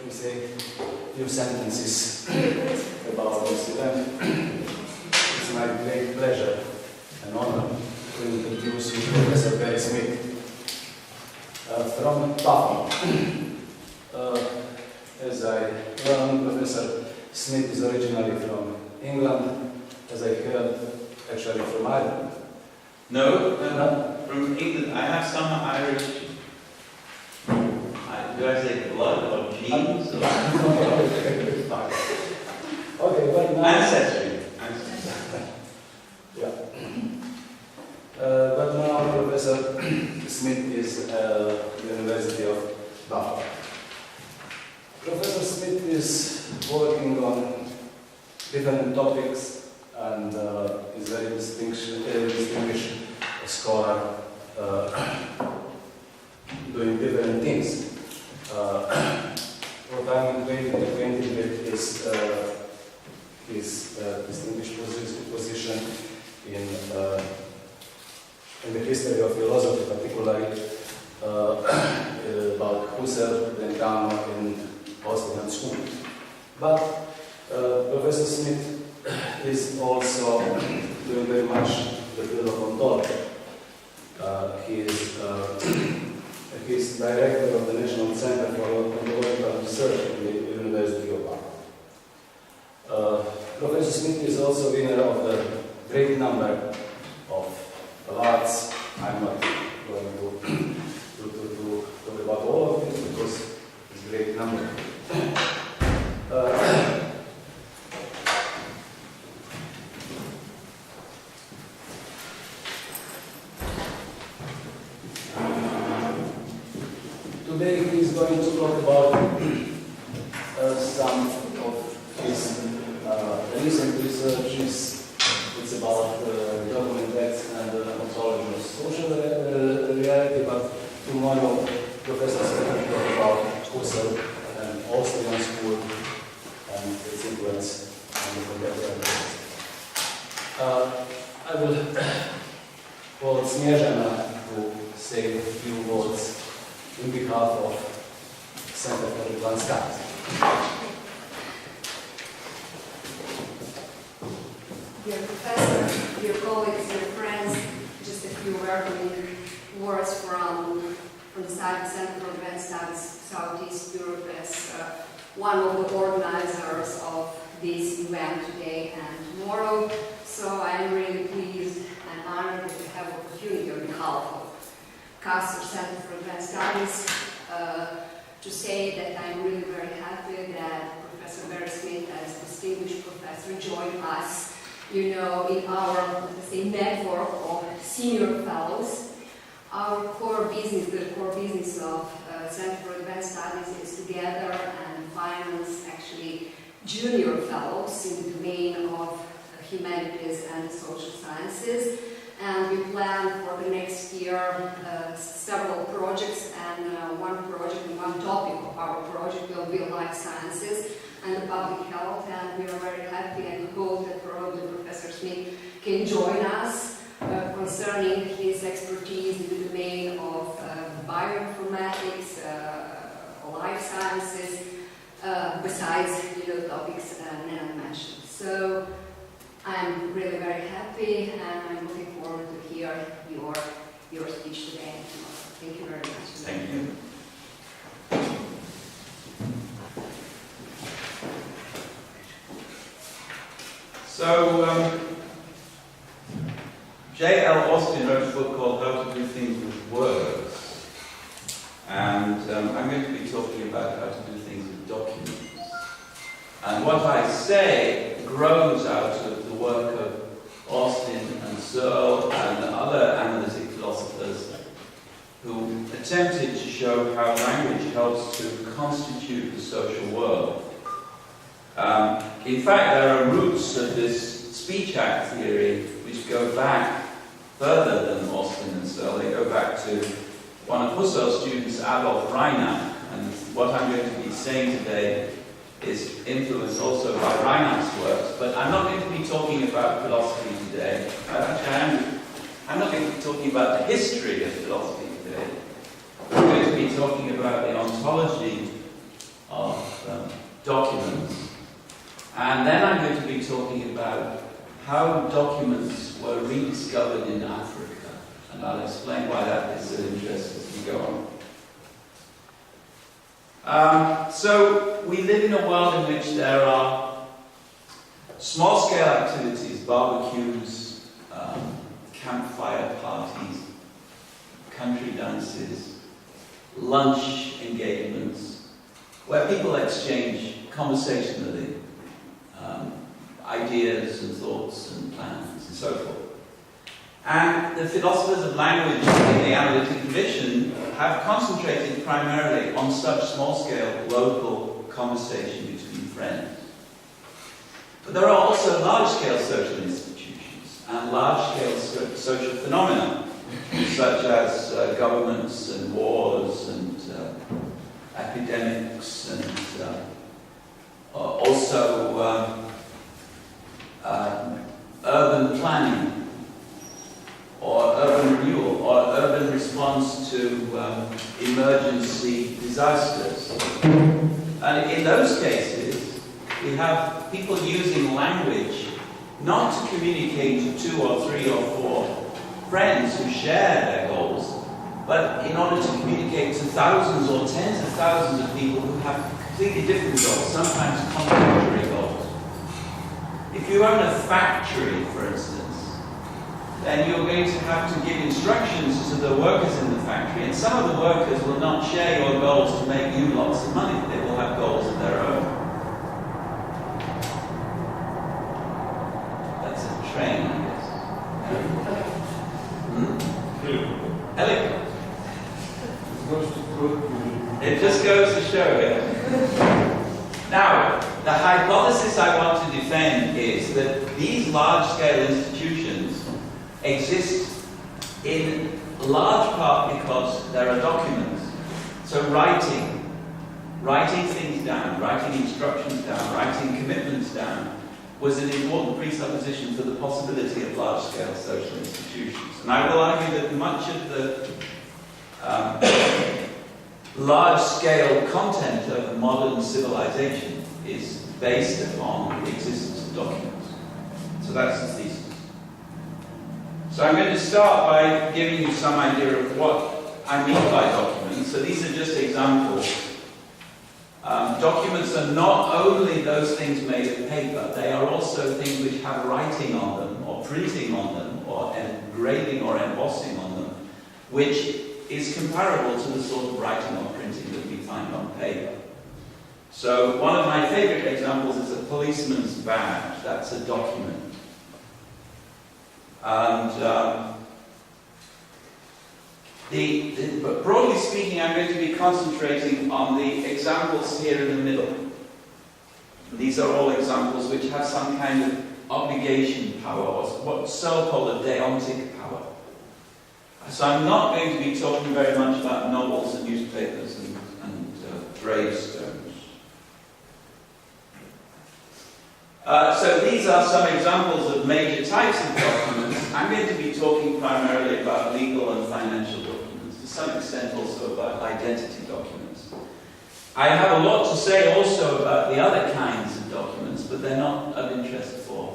me say a few sentences about this event. It's my great pleasure and honor to introduce you to Professor Barry Smith from Buffalo. As I learned, Professor Smith is originally from England, as I heard, actually from Ireland. No, from England. I have some Irish. Do I say blood or genes? Or Okay, but now... Ancestry. Yeah. But now Professor Smith is at the University of Buffalo. Professor Smith is working on different topics and is very distinguished scholar doing different things. What I'm acquainted with is his distinguished position in the history of philosophy, particularly about Husserl, Brentano, and Austrian school. But Professor Smith is also doing very much the field of ontology. He is director of the National Center for Ontological Research at the University of Buffalo. Professor Smith is also winner of the great number of awards. I'm not going to talk about all of them because it's a great number. Today he is going to talk about some of his recent researches. It's about document text and ontology of social reality, but tomorrow Professor Smith will talk about Husserl and Austrian school and its influence on the contemporary. I will call Snieżana to say a few words in behalf of Center for Advanced Studies. Dear Professor, dear colleagues, dear friends, just a few welcoming words from the Center for Advanced Studies Southeast Europe as one of the organizers of this event today and tomorrow. So I am really pleased and honored to have the opportunity on behalf of CAS Center for Advanced Studies to say that I'm really very happy that Professor Barry Smith, as distinguished professor, joined us, in our, let's say, network of senior fellows. Our core business, the core business of Center for Advanced Studies is to gather and finance actually junior fellows in the domain of humanities and social sciences. And we plan for the next year several projects, and one project and one topic of our project will be life sciences and the public health, and we are very happy and hope that probably Professor Smith can join us concerning his expertise in the domain of bioinformatics, life sciences, besides topics Nana mentioned. So I'm really very happy, and I'm looking forward to hear your speech today. Thank you very much. Thank you. So, J.L. Austin wrote a book called How to Do Things with Words, and I'm going to be talking about how to do things with documents. And what I say grows out of the work of Austin and Searle and other analytic philosophers who attempted to show how language helps to constitute the social world. In fact, there are roots of this speech act theory which go back further than Austin and Searle. They go back to one of Husserl's students, Adolf Reinach, and what I'm going to be saying today is influenced also by Reinach's works, but I'm not going to be talking about philosophy today. I'm not going to be talking about the history of philosophy today. I'm going to be talking about the ontology of be talking about how documents were rediscovered in Africa, and I'll explain why that is of interest as we go on. So we live in a world in which there are small-scale activities, barbecues, campfire parties, country dances, lunch engagements, where people exchange conversationally ideas and thoughts and plans and so forth. And the philosophers of language in the analytic tradition have concentrated primarily on such small-scale local conversation between friends. But there are also large-scale social institutions and large-scale social phenomena, such as governments and wars and epidemics and also urban planning or urban renewal or urban response to emergency disasters. And in those cases, we have people using language not to communicate to 2 or 3 or 4 friends who share their goals, but in order to communicate to thousands or tens of thousands of people who have completely different goals, sometimes contradictory goals. If you own a factory, for instance, then you're going to have to give instructions to the workers in the factory, and some of the workers will not share your goals to make you lots of money. They will have goals of their own. That's a train, I guess. Helicopter. It just goes to show, yeah. Now, the hypothesis I want to defend is that these large-scale institutions exist in large part because there are documents. So writing things down, writing instructions down, writing commitments down was an important presupposition for the possibility of large-scale social institutions. And I will argue that much of the large-scale content of modern civilization is based upon the existence of documents. So that's the thesis. So I'm going to start by giving you some idea of what I mean by documents. So these are just examples. Documents are not only those things made of paper, they are also things which have writing on them, or printing on them, or engraving or embossing on them, which is comparable to the sort of writing or printing that we find on paper. So one of my favorite examples is a policeman's badge. That's a document. And but broadly speaking, I'm going to be concentrating on the examples here in the middle. These are all examples which have some kind of obligation power, or what's so-called a deontic power. So I'm not going to be talking very much about novels and newspapers and gravestones. So these are some examples of major types of documents. I'm going to be talking primarily about legal and financial documents, to some extent also about identity documents. I have a lot to say also about the other kinds of documents, but they're not of interest for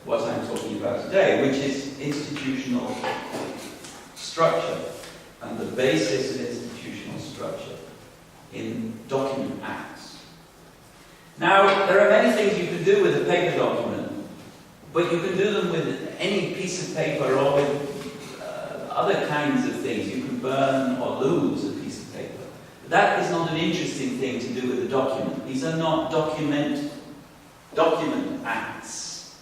what I'm talking about today, which is institutional structure and the basis of institutional structure in document acts. Now, there are many things you can do with a paper document, but you can do them with any piece of paper or with other kinds of things. You can burn or lose a piece of paper. But that is not an interesting thing to do with a document. These are not document acts.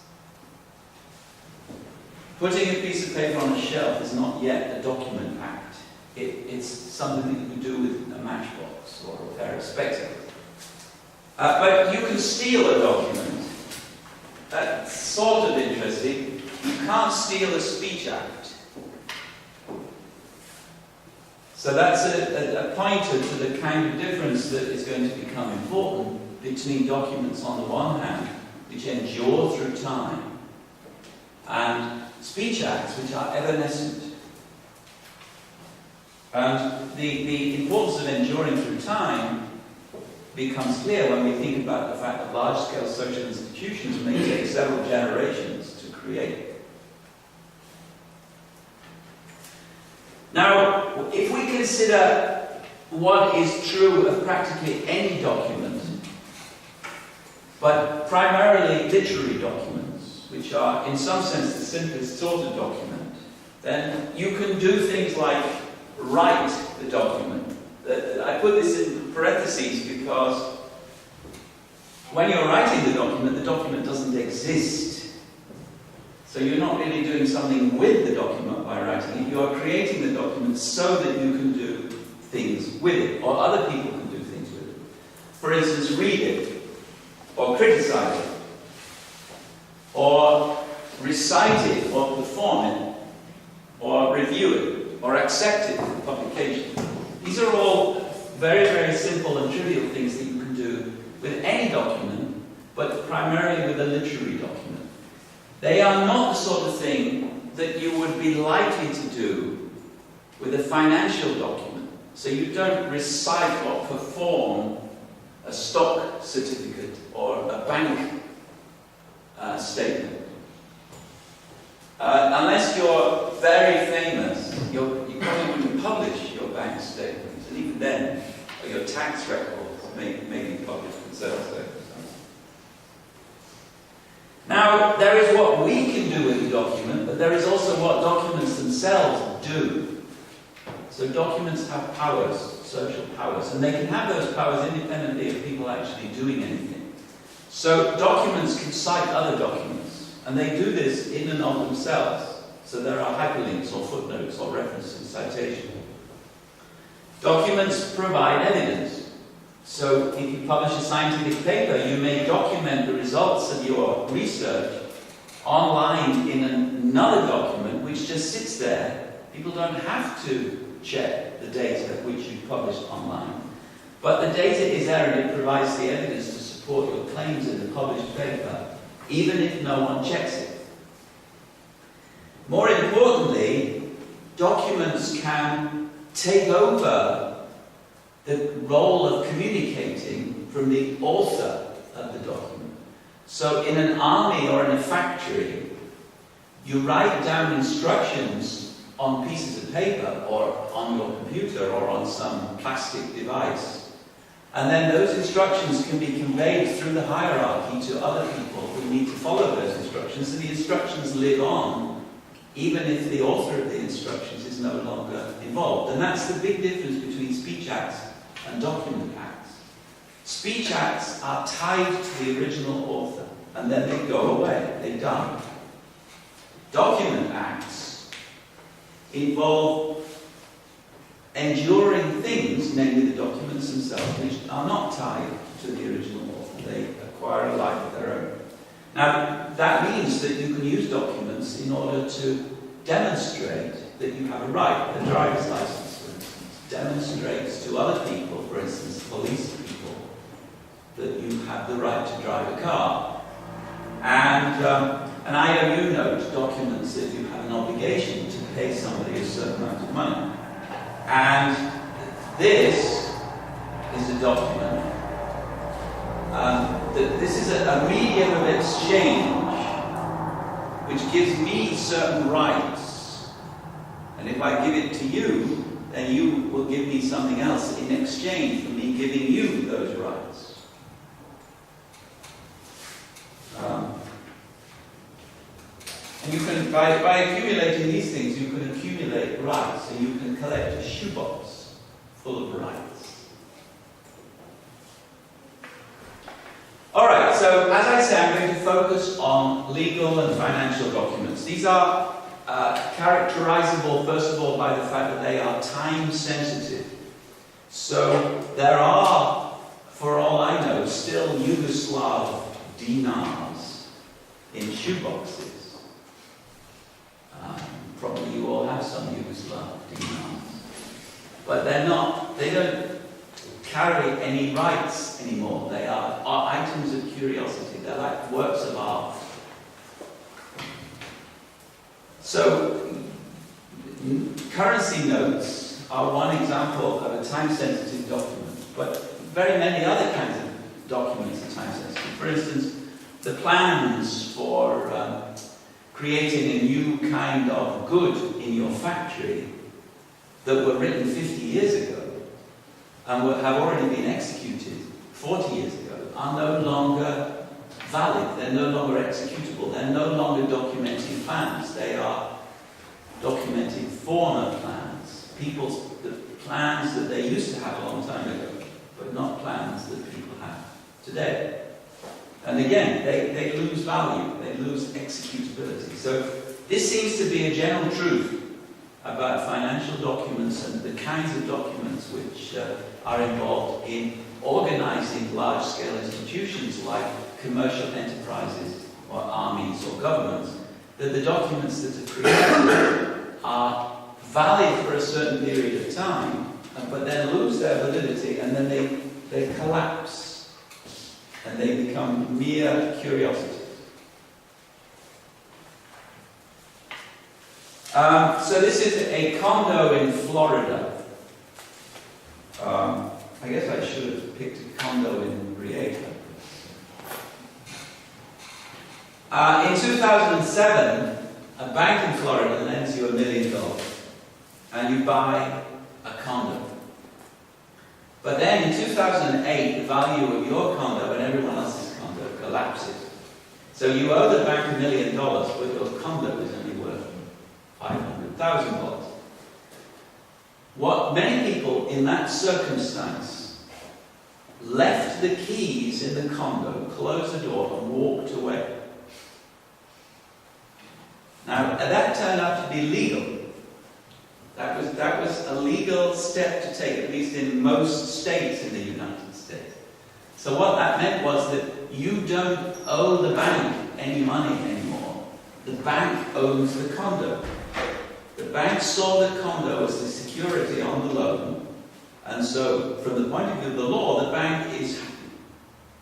Putting a piece of paper on a shelf is not yet a document act. It's something that you do with a matchbox or a pair of spectacles. But you can steal a document. That's sort of interesting. You can't steal a speech act. So that's a pointer to the kind of difference that is going to become important between documents on the one hand, which endure through time, and speech acts which are evanescent. And the importance of enduring through time becomes clear when we think about the fact that large-scale social institutions may take several generations to create. Now, if we consider what is true of practically any document, but primarily literary documents, which are in some sense the simplest sort of document, then you can do things like write the document. I put this in parentheses because when you're writing the document doesn't exist. So you're not really doing something with the document by writing it. You are creating the document so that you can do things with it, or other people can do things with it. For instance, read it, or criticize it, or recite it, or perform it, or review it, or accept it for publication. These are all very, very simple and trivial things that you can do with any document, but primarily with a literary document. They are not the sort of thing that you would be likely to do with a financial document. So you don't recite or perform a stock certificate or a bank statement. Unless you're very famous, you probably wouldn't publish your bank statements, and even then, your tax records may be published in certain circumstances. Now, there is what we can do with a document, but there is also what documents themselves do. So documents have powers, social powers, and they can have those powers independently of people actually doing anything. So documents can cite other documents, and they do this in and of themselves. So there are hyperlinks or footnotes or references, citation. Documents provide evidence. So if you publish a scientific paper, you may document the results of your research online in another document which just sits there. People don't have to check the data which you published online. But the data is there and it provides the evidence to support your claims in the published paper, even if no one checks it. More importantly, documents can take over the role of communicating from the author of the document. So in an army or in a factory, you write down instructions on pieces of paper or on your computer or on some plastic device. And then those instructions can be conveyed through the hierarchy to other people who need to follow those instructions, and the instructions live on even if the author of the instructions is no longer involved. And that's the big difference between speech acts and document acts. Speech acts are tied to the original author, and then they go away, they die. Document acts involve enduring things, namely the documents themselves, which are not tied to the original author. They acquire a life of their own. Now, that means that you can use documents in order to demonstrate that you have a right. A driver's license, for instance, demonstrates to other people, for instance, police people, that you have the right to drive a car. And an IOU note documents that you have an obligation to pay somebody a certain amount of money. And this is a document. This is a medium of exchange which gives me certain rights. And if I give it to you, then you will give me something else in exchange for me giving you those rights. And you can, by accumulating these things, you can accumulate rights, and you can collect a shoebox full of rights. Alright, so as I say, I'm going to focus on legal and financial documents. These are characterizable, first of all, by the fact that they are time sensitive. So there are, for all I know, still Yugoslav dinars in shoeboxes. Probably you all have some Yugoslav dinars. But they don't carry any rights anymore. They are items of curiosity. They're like works of art. So, currency notes are one example of a time-sensitive document. But very many other kinds of documents are time sensitive. For instance, the plans for creating a new kind of good in your factory that were written 50 years ago and have already been executed 40 years ago are no longer valid, they're no longer executable, they're no longer documenting plans, they are documenting former plans, the plans that they used to have a long time ago, but not plans that people have today. And again, they lose value, they lose executability. So this seems to be a general truth about financial documents and the kinds of documents which are involved in organizing large-scale institutions like commercial enterprises or armies or governments, that the documents that are created are valid for a certain period of time, but then lose their validity, and then they collapse and they become mere curiosities. So this is a condo in Florida. I guess I should have picked a condo in Rijeka. In 2007, a bank in Florida lends you $1 million and you buy a condo. But then in 2008, the value of your condo and everyone else's condo collapses. So you owe the bank $1 million, but your condo is only worth $500,000. What many people in that circumstance left the keys in the condo, closed the door, and walked away. Now, that turned out to be legal. That was a legal step to take, at least in most states in the United States. So what that meant was that you don't owe the bank any money anymore. The bank owns the condo. The bank saw the condo as the security on the loan, and so from the point of view of the law, the bank is happy.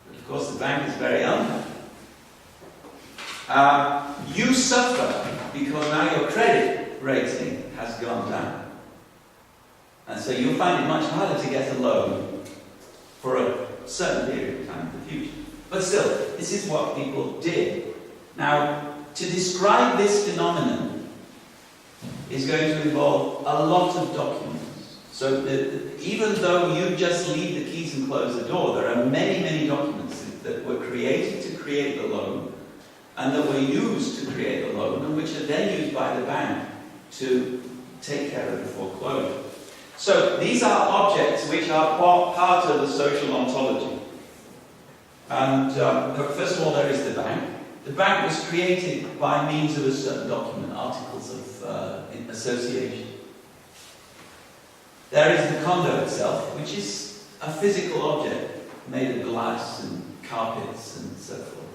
But of course, the bank is very unhappy. You suffer because now your credit rating has gone down. And so you'll find it much harder to get a loan for a certain period of time in the future. But still, this is what people did. Now, to describe this phenomenon is going to involve a lot of documents. So even though you just leave the keys and close the door, there are many, many documents that were created to create the loan and that were used to create the loan and which are then used by the bank to take care of the foreclosure. So these are objects which are part of the social ontology. And first of all, there is the bank. The bank was created by means of a certain document, articles of association. There is the condo itself, which is a physical object made of glass and carpets and so forth.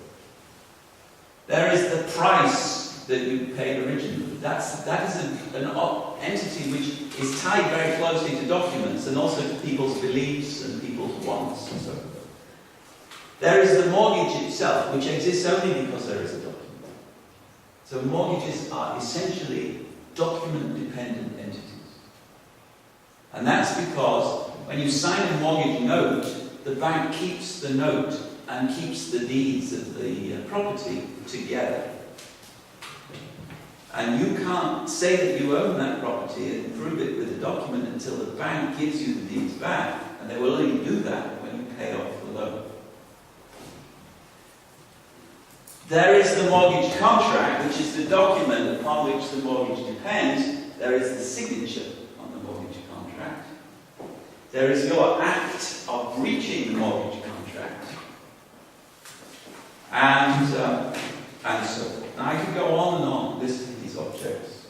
There is the price that you paid originally. That is an entity which is tied very closely to documents and also to people's beliefs and people's wants and so forth. There is the mortgage itself, which exists only because there is a document. So mortgages are essentially document-dependent entities. And that's because when you sign a mortgage note, the bank keeps the note and keeps the deeds of the property together. And you can't say that you own that property and prove it with a document until the bank gives you the deeds back, and they will only do that when you pay off the loan. There is the mortgage contract, which is the document upon which the mortgage depends. There is the signature on the mortgage contract. There is your act of breaching the mortgage contract. And so forth. Now I could go on and on listing these objects.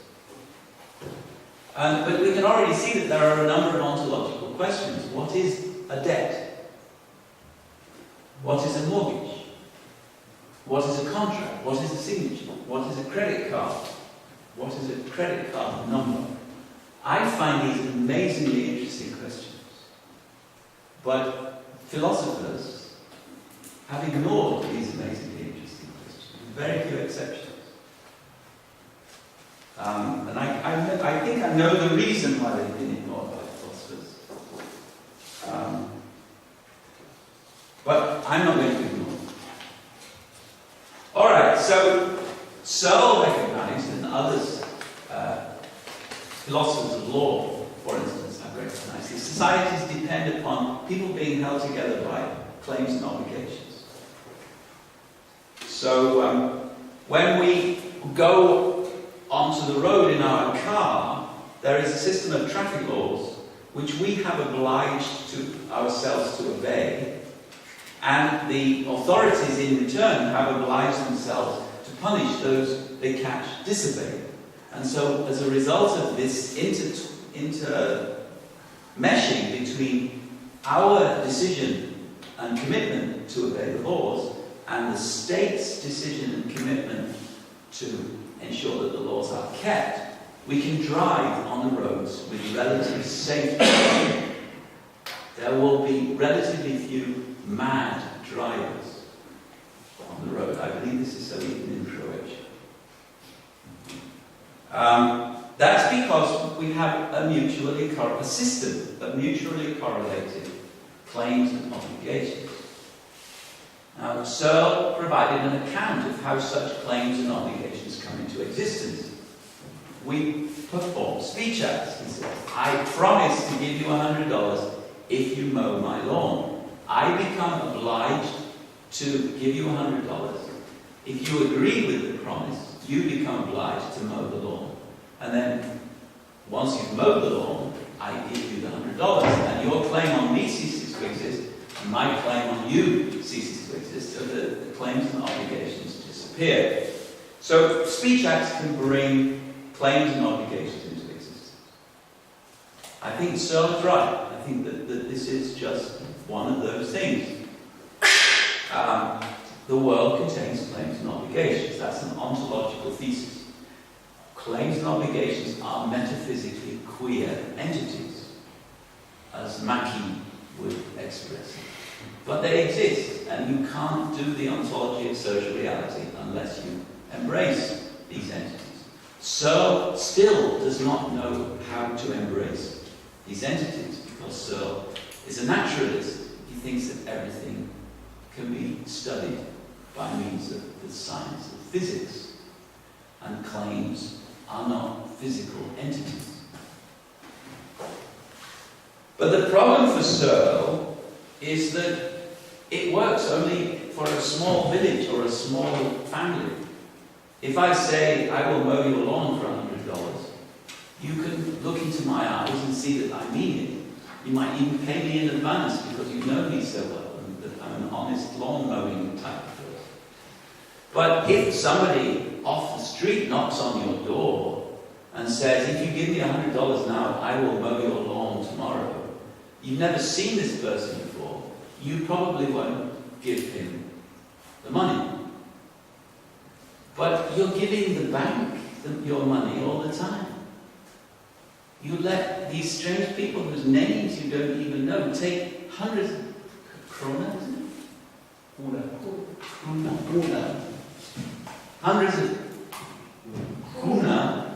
But we can already see that there are a number of ontological questions. What is a debt? What is a mortgage? What is a contract? What is a signature? What is a credit card? What is a credit card number? I find these amazingly interesting questions. But philosophers have ignored these amazingly interesting questions, with very few exceptions. And I think I know the reason why they've been ignored by philosophers. I'm not going to ignore them. All right, so Searle recognized, and others, philosophers of law, for instance, have recognized, that societies depend upon people being held together by claims and obligations. So when we go onto the road in our car, there is a system of traffic laws which we have obliged ourselves to obey, and the authorities in return have obliged themselves to punish those they catch disobeying. And so as a result of this intermeshing between our decision and commitment to obey the laws and the state's decision and commitment to ensure that the laws are kept, we can drive on the roads with relative safety. There will be relatively few mad drivers on the road. I believe this is so even in Croatia. That's because we have a system of mutually correlated claims and obligations. Now, Searle provided an account of how such claims and obligations come into existence. We perform speech acts. He says, I promise to give you $100 if you mow my lawn. I become obliged to give you $100. If you agree with the promise, you become obliged to mow the lawn. And then, once you've mowed the lawn, I give you the $100. And your claim on me ceases to exist, and my claim on you ceases to exist, so the claims and obligations disappear. So, speech acts can bring claims and obligations into existence. I think Searle is right. I think that this is just one of those things. The world contains claims and obligations. That's an ontological thesis. Claims and obligations are metaphysically queer entities, as Mackie would express it. But they exist, and you can't do the ontology of social reality unless you embrace these entities. Searle still does not know how to embrace these entities, because Searle is a naturalist. He thinks that everything can be studied by means of the science of physics, and claims are not physical entities. But the problem for Searle is that it works only for a small village or a small family. If I say, I will mow your lawn for $100, you can look into my eyes and see that I mean it. You might even pay me in advance because you know me so well and that I'm an honest lawn mowing type of person. But if somebody off the street knocks on your door and says, if you give me $100 now, I will mow your lawn tomorrow, you've never seen this person before, you probably won't give him the money. But you're giving the bank your money all the time. You let these strange people whose names you don't even know take hundreds of krona, hundreds of krona.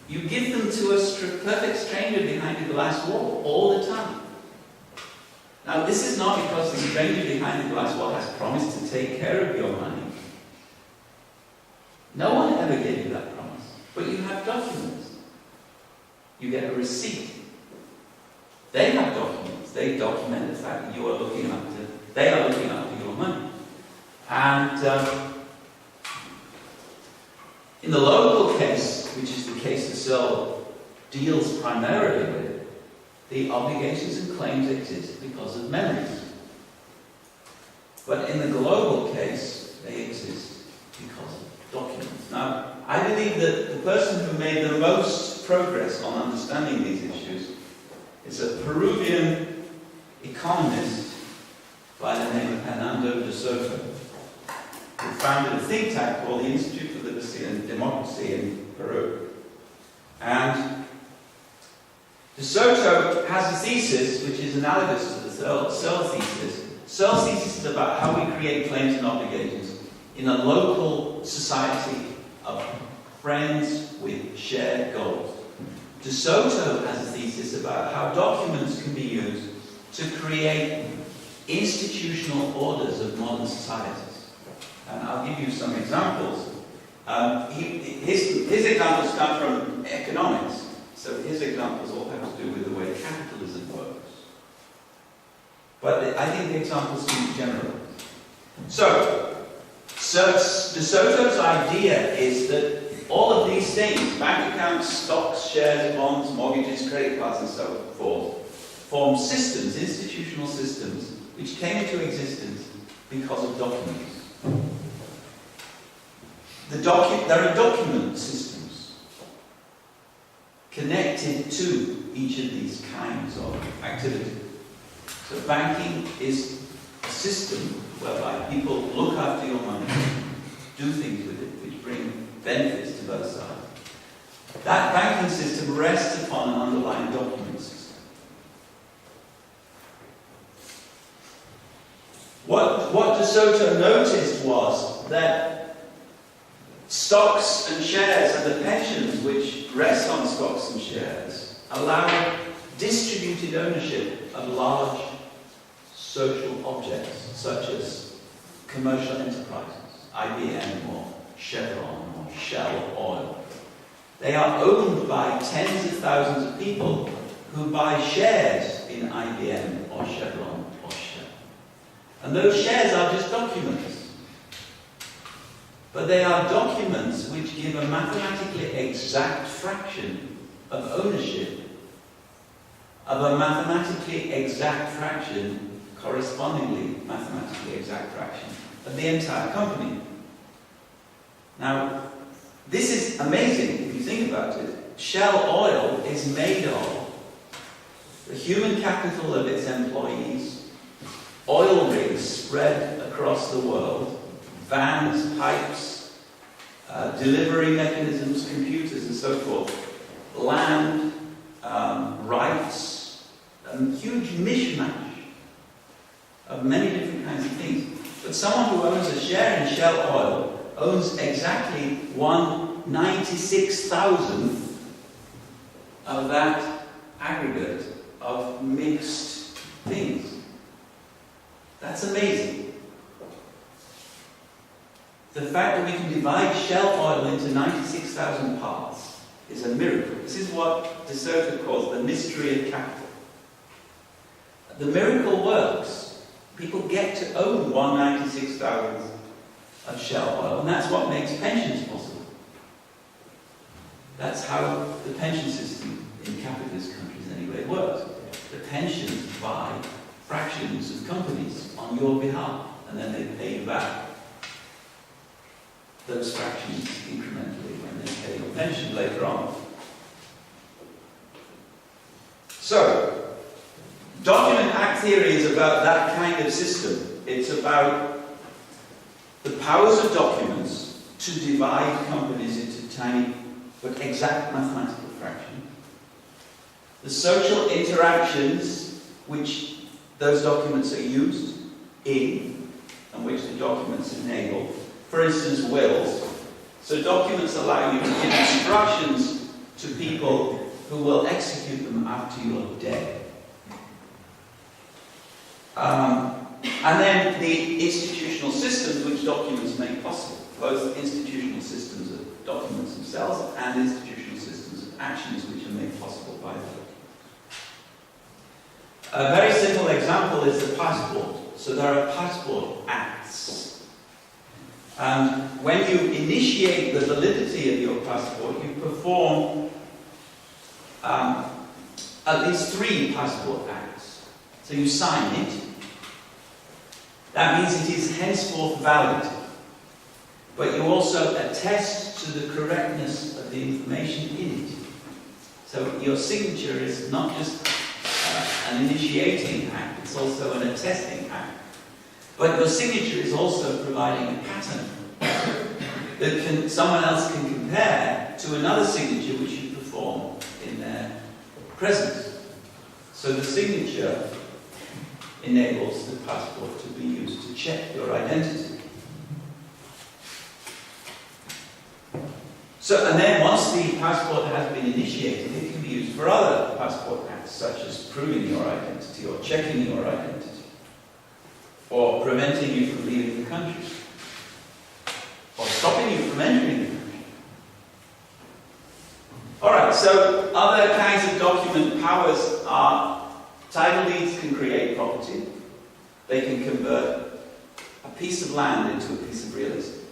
You give them to a perfect stranger behind a glass wall all the time. Now, this is not because the stranger behind the glass wall has promised to take care of your money. No one ever gave you that promise, but you have documents. You get a receipt. They have documents. They document the fact that they are looking after your money. And in the local case, which is the case that Searle deals primarily with, the obligations and claims exist because of memories. But in the global case, they exist because of documents. Now, I believe that the person who made the most progress on understanding these issues is a Peruvian economist by the name of Hernando de Soto, who founded a think tank called the Institute for Liberty and Democracy in Peru. And de Soto has a thesis which is analogous to the Searle thesis. Searle's thesis is about how we create claims and obligations in a local society of friends with shared goals. De Soto has a thesis about how documents can be used to create institutional orders of modern societies. And I'll give you some examples. His examples come from economics, so his examples all have to do with the way capitalism works. But I think the examples seem general. So De Soto's idea is that all of these things, bank accounts, stocks, shares, bonds, mortgages, credit cards, and so forth, form systems, institutional systems, which came into existence because of documents. There are document systems connected to each of these kinds of activity. So banking is a system whereby people look after your money, do things with it, which bring benefits to both sides. That banking system rests upon an underlying document system. What De Soto noticed was that stocks and shares and the pensions which rest on stocks and shares allow distributed ownership of large social objects, such as commercial enterprises, IBM or Chevron or Shell Oil. They are owned by tens of thousands of people who buy shares in IBM or Chevron or Shell. And those shares are just documents. But they are documents which give a mathematically exact fraction of ownership of a mathematically exact fraction, correspondingly mathematically exact fraction, of the entire company. Now, this is amazing if you think about it. Shell Oil is made of the human capital of its employees, oil rigs spread across the world, vans, pipes, delivery mechanisms, computers, and so forth, land, rights, a huge mishmash of many different kinds of things. But someone who owns a share in Shell Oil owns exactly 1/96,000th of that aggregate of mixed things. That's amazing. The fact that we can divide Shell Oil into 96,000 parts is a miracle. This is what De Soto calls the mystery of capital. The miracle works. People get to own 1/96,000th of Shell Oil, and that's what makes pensions possible. That's how the pension system in capitalist countries anyway works. The pensions buy fractions of companies on your behalf, and then they pay you back those fractions incrementally when they pay your pension later on. So, Document Act theory is about that kind of system. It's about the powers of documents to divide companies into tiny but exact mathematical fractions. The social interactions which those documents are used in, and which the documents enable. For instance, wills. So documents allow you to give instructions to people who will execute them after you're dead. And then the institutional systems which documents make possible, both institutional systems of documents themselves and institutional systems of actions which are made possible by them. A very simple example is the passport. So there are passport acts. And when you initiate the validity of your passport, you perform at least 3 passport acts. So you sign it. That means it is henceforth valid. But you also attest to the correctness of the information in it. So your signature is not just an initiating act, it's also an attesting act. But your signature is also providing a pattern that someone else can compare to another signature which you perform in their presence. So the signature enables the passport to be used to check your identity. So, and then once the passport has been initiated, it can be used for other passport acts, such as proving your identity or checking your identity. or preventing you from leaving the country, or stopping you from entering the country. Alright, so other kinds of document powers are title deeds can create property. They can convert a piece of land into a piece of real estate.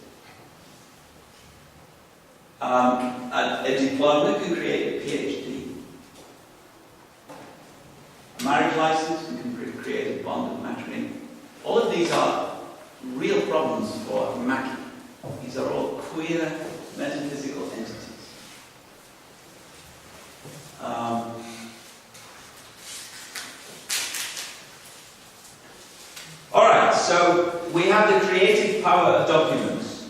A diploma can create a PhD. A marriage license can create a bond of matrimony. All of these are real problems for Mackie. These are all queer metaphysical entities. Alright, so we have the creative power of documents.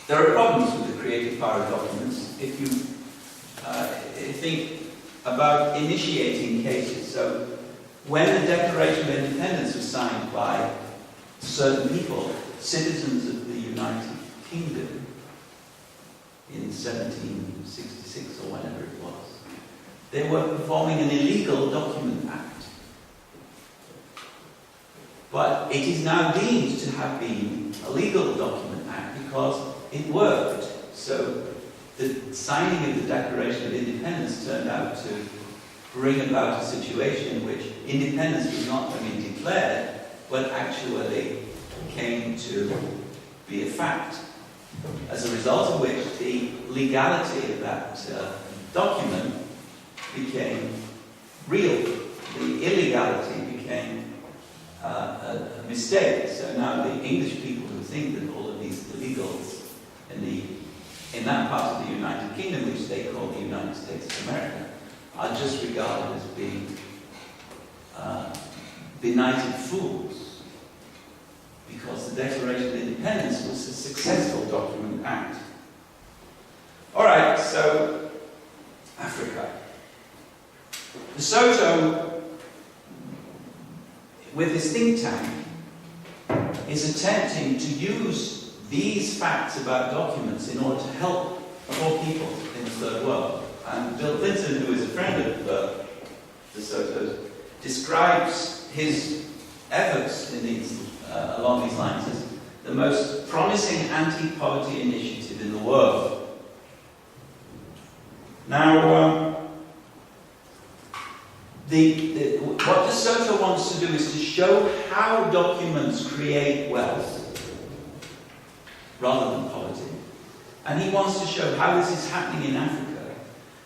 There are problems with the creative power of documents if you think about initiating cases. So, when the Declaration of Independence was signed by certain people, citizens of the United Kingdom, in 1766 or whenever it was, they were performing an illegal document act. But it is now deemed to have been a legal document act because it worked. So the signing of the Declaration of Independence turned out to bring about a situation in which independence was not only declared, but actually came to be a fact. As a result of which the legality of that document became real. The illegality became a mistake. So now the English people who think that all of these illegals in that part of the United Kingdom, which they call the United States of America, are just regarded as being benighted fools, because the Declaration of Independence was a successful document act. Alright, so Africa. Lesotho, with his think tank, is attempting to use these facts about documents in order to help poor people in the third world. And Bill Clinton, who is a friend of Lesotho, describes his efforts along these lines as the most promising anti-poverty initiative in the world. Now, what Lesotho wants to do is to show how documents create wealth rather than poverty. And he wants to show how this is happening in Africa.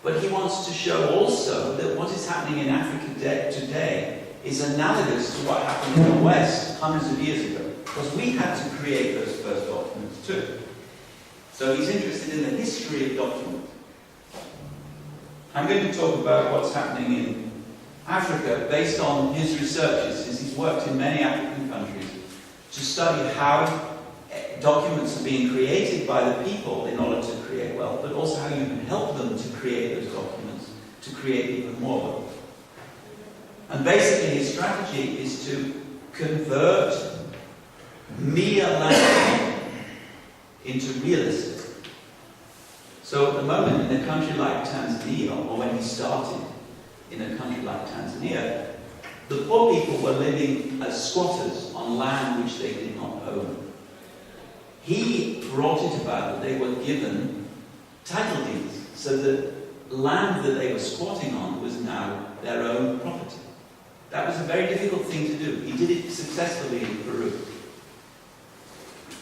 But he wants to show also that what is happening in Africa today is analogous to what happened in the West hundreds of years ago. Because we had to create those first documents too. So he's interested in the history of documents. I'm going to talk about what's happening in Africa based on his researches, since he's worked in many African countries, to study how documents are being created by the people in order to create wealth, but also how you can help them to create those documents, to create even more wealth. And basically his strategy is to convert mere land into real estate. So at the moment in a country like Tanzania, or when he started in a country like Tanzania, the poor people were living as squatters on land which they did not own. He brought it about that they were given title deeds, so that land that they were squatting on was now their own property. That was a very difficult thing to do. He did it successfully in Peru.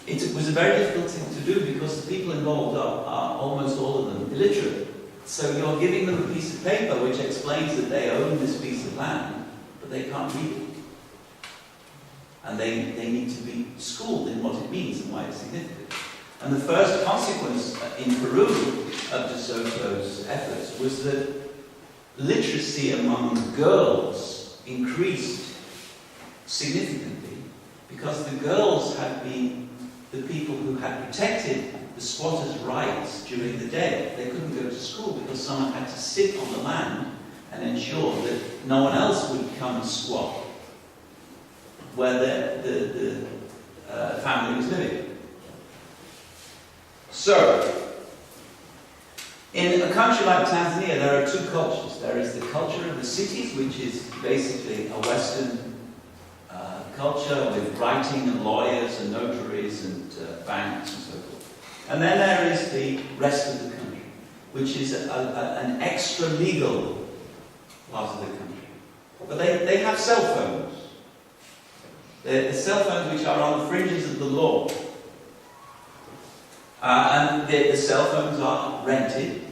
It was a very difficult thing to do because the people involved are almost all of them illiterate. So you're giving them a piece of paper which explains that they own this piece of land, but they can't read it. And they need to be schooled in what it means and why it's significant. And the first consequence in Peru of De Soto's efforts was that literacy among girls increased significantly, because the girls had been the people who had protected the squatters' rights during the day. They couldn't go to school because someone had to sit on the land and ensure that no one else would come and squat where the family was living. So, in a country like Tanzania, there are two cultures. There is the culture of the cities, which is basically a Western culture with writing and lawyers and notaries and banks and so forth. And then there is the rest of the country, which is an extra legal part of the country. But they have cell phones. They're cell phones which are on the fringes of the law. And the cell phones are rented.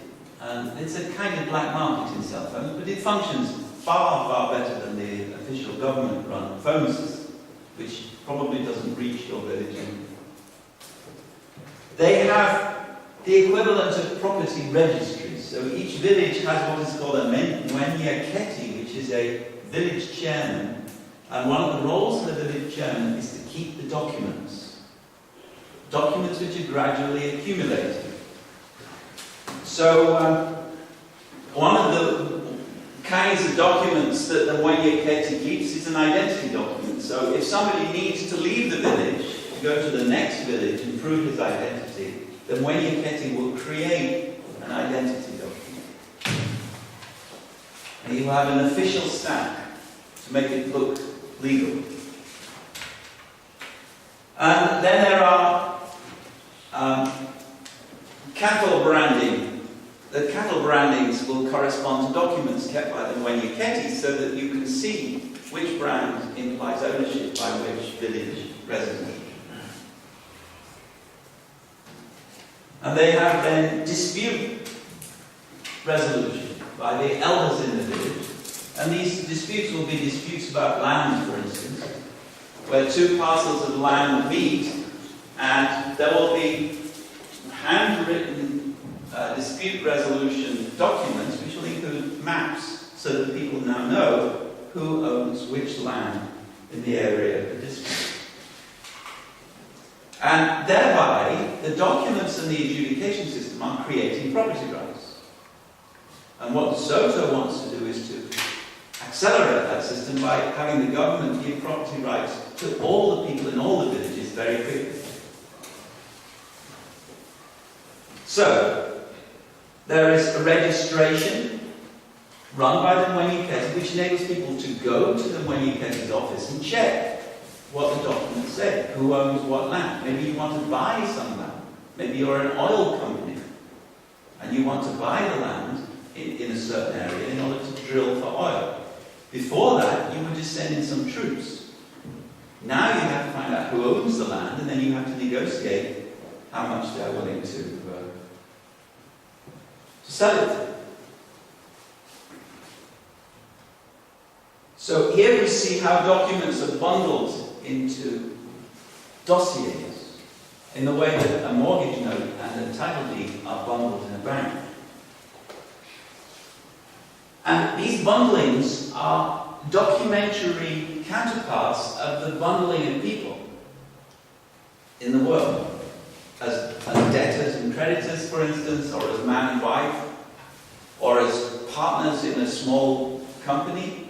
And it's a kind of black market in cell phones, but it functions far, far better than the official government-run phone system, which probably doesn't reach your village anymore. They have the equivalent of property registries. So each village has what is called a Mwenye Keti, which is a village chairman. And one of the roles of the village chairman is to keep the documents. Documents which are gradually accumulating. So one of the kinds of documents that the Mwenye Keti keeps is an identity document. So if somebody needs to leave the village, to go to the next village and prove his identity, the Mwenye Keti will create an identity document. And you have an official stamp to make it look legal. And then there are cattle branding. The cattle brandings will correspond to documents kept by the Mwenye Keti so that you can see which brand implies ownership by which village resident. And they have then dispute resolution by the elders in the village. And these disputes will be disputes about land, for instance, where two parcels of land meet, and there will be handwritten dispute resolution documents which will include maps so that people now know who owns which land in the area of the dispute. And thereby, the documents and the adjudication system are creating property rights. And what Soto wants to do is to accelerate that system by having the government give property rights to all the people in all the villages very quickly. So, there is a registration run by the Mwenye Keti which enables people to go to the Mwenye Keti's office and check what the documents say, who owns what land. Maybe you want to buy some land. Maybe you're an oil company and you want to buy the land in a certain area in order to drill for oil. Before that, you would just send in some troops. Now you have to find out who owns the land, and then you have to negotiate how much they're willing to sell it. So here we see how documents are bundled into dossiers in the way that a mortgage note and a title deed are bundled in a bank. And these bundlings are documentary counterparts of the bundling of people in the world. As debtors and creditors, for instance, or as man and wife, or as partners in a small company.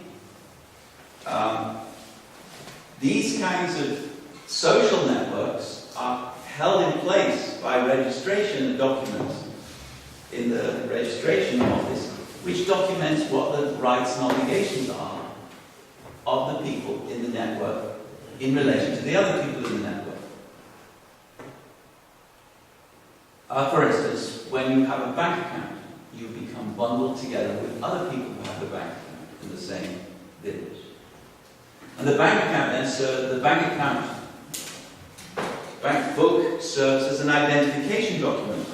These kinds of social networks are held in place by registration of documents in the registration office, which documents what the rights and obligations are of the people in the network in relation to the other people in the network. For instance, when you have a bank account, you become bundled together with other people who have the bank account in the same village. And the bank account then serves, the bank book serves as an identification document.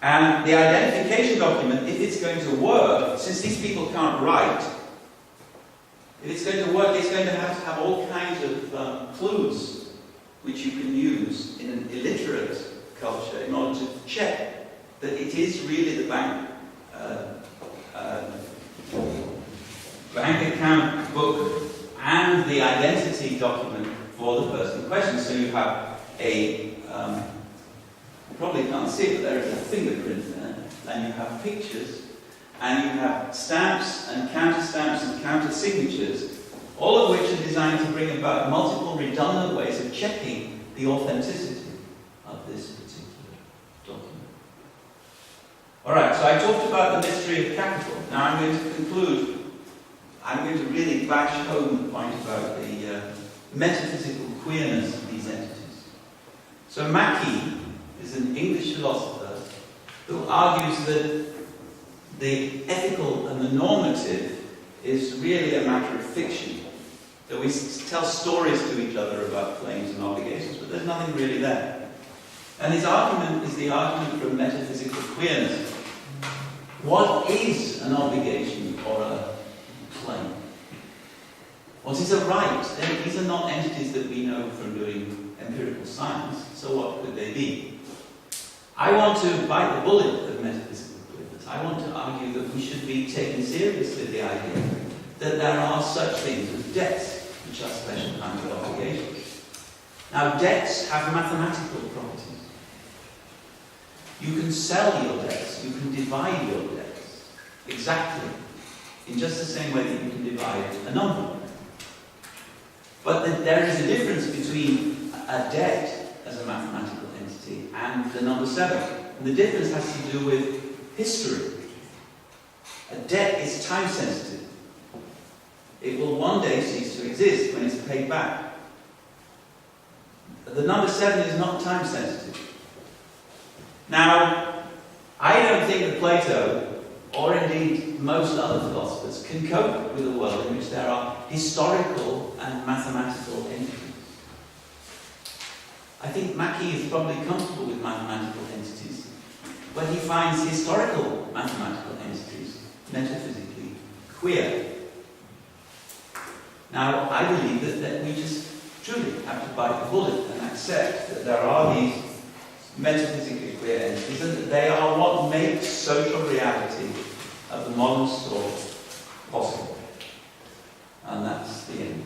And the identification document, if it's going to work, since these people can't write, if it's going to work, it's going to have all kinds of clues which you can use in an illiterate culture in order to check that it is really the bank account book and the identity document for the person in question. So you have a, you probably can't see it, but there is a fingerprint there, and you have pictures, and you have stamps and counter-stamps and counter-signatures, all of which are designed to bring about multiple redundant ways of checking the authenticity of this particular document. Alright, so I talked about the mystery of capital. Now I'm going to conclude I'm going to really bash home the point about the metaphysical queerness of these entities. So Mackie is an English philosopher who argues that the ethical and the normative is really a matter of fiction. That we tell stories to each other about claims and obligations, but there's nothing really there. And his argument is the argument from metaphysical queerness. What is an obligation or a claim? What is a right? These are not entities that we know from doing empirical science, so what could they be? I want to bite the bullet of metaphysical queerness. I want to argue that we should be taking seriously the idea that there are such things as debts, which are special kinds of obligations. Now, debts have mathematical properties. You can sell your debts, you can divide your debts, exactly, in just the same way that you can divide a number. But there is a difference between a debt as a mathematical entity and the number 7. And the difference has to do with history. A debt is time sensitive. It will one day cease to exist when it's paid back. The number 7 is not time sensitive. Now, I don't think that Plato, or indeed most other philosophers, can cope with a world in which there are historical and mathematical entities. I think Mackie is probably comfortable with mathematical entities, but he finds historical mathematical entities metaphysically queer. Now, I believe that we just truly have to bite the bullet and accept that there are these metaphysically queer entities and that they are what makes social reality of the modern sort possible. And that's the end.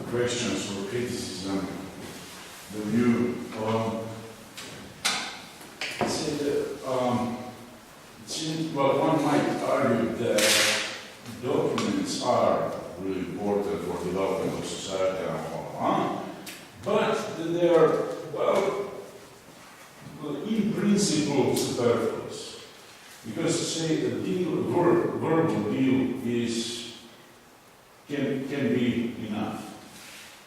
Questions or criticism, the view. Well, one might argue that documents are really important for development of society and so on, but they are, well, in principle superfluous. Because, say, a deal, verbal deal can be enough.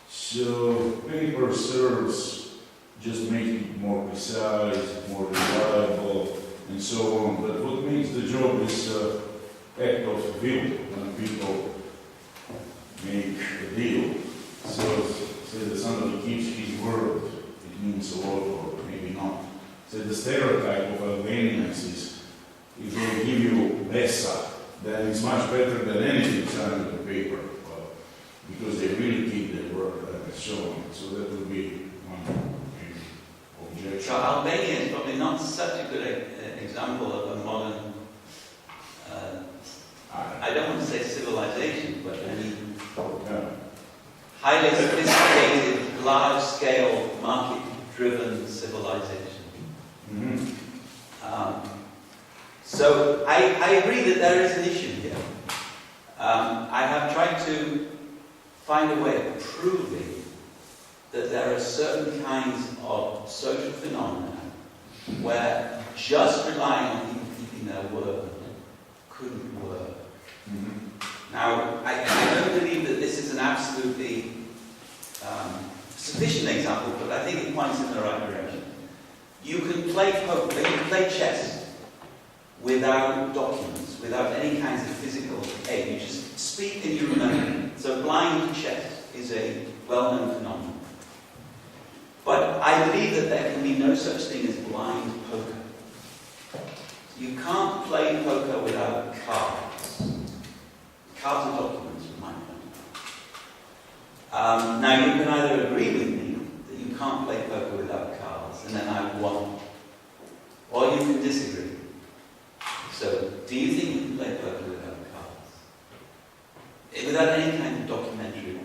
So paper serves just making it more precise, more reliable, and so on. But what makes the job is act of will when people make a deal. So say that somebody keeps his word, it means a lot, or maybe not. So the stereotype of Albanians is if they give you Besa, then it's much better than anything signed on the paper. Because they really keep their word and so on. So that would be one objection. So Albania is probably not such a good example of a modern, I don't want to say civilization, but I mean highly sophisticated, large-scale, market-driven civilization. Mm-hmm. So I agree that there is an issue here. I have tried to find a way of proving that there are certain kinds of social phenomena where just relying on people keeping their word couldn't work. Mm-hmm. Now, I don't believe that this is an absolutely sufficient example, but I think it points in the right direction. You can play poker, you can play chess without documents, without any kinds of physical aid. You just speak and you remember. So blind chess is a well-known phenomenon. But I believe that there can be no such thing as blind poker. You can't play poker without cards. Cards are documents, from my point of view. Now, you can either agree with me that you can't play poker without cards, and then I've won, or you can disagree. So, do you think you can play poker without cards? Without any kind of documentary?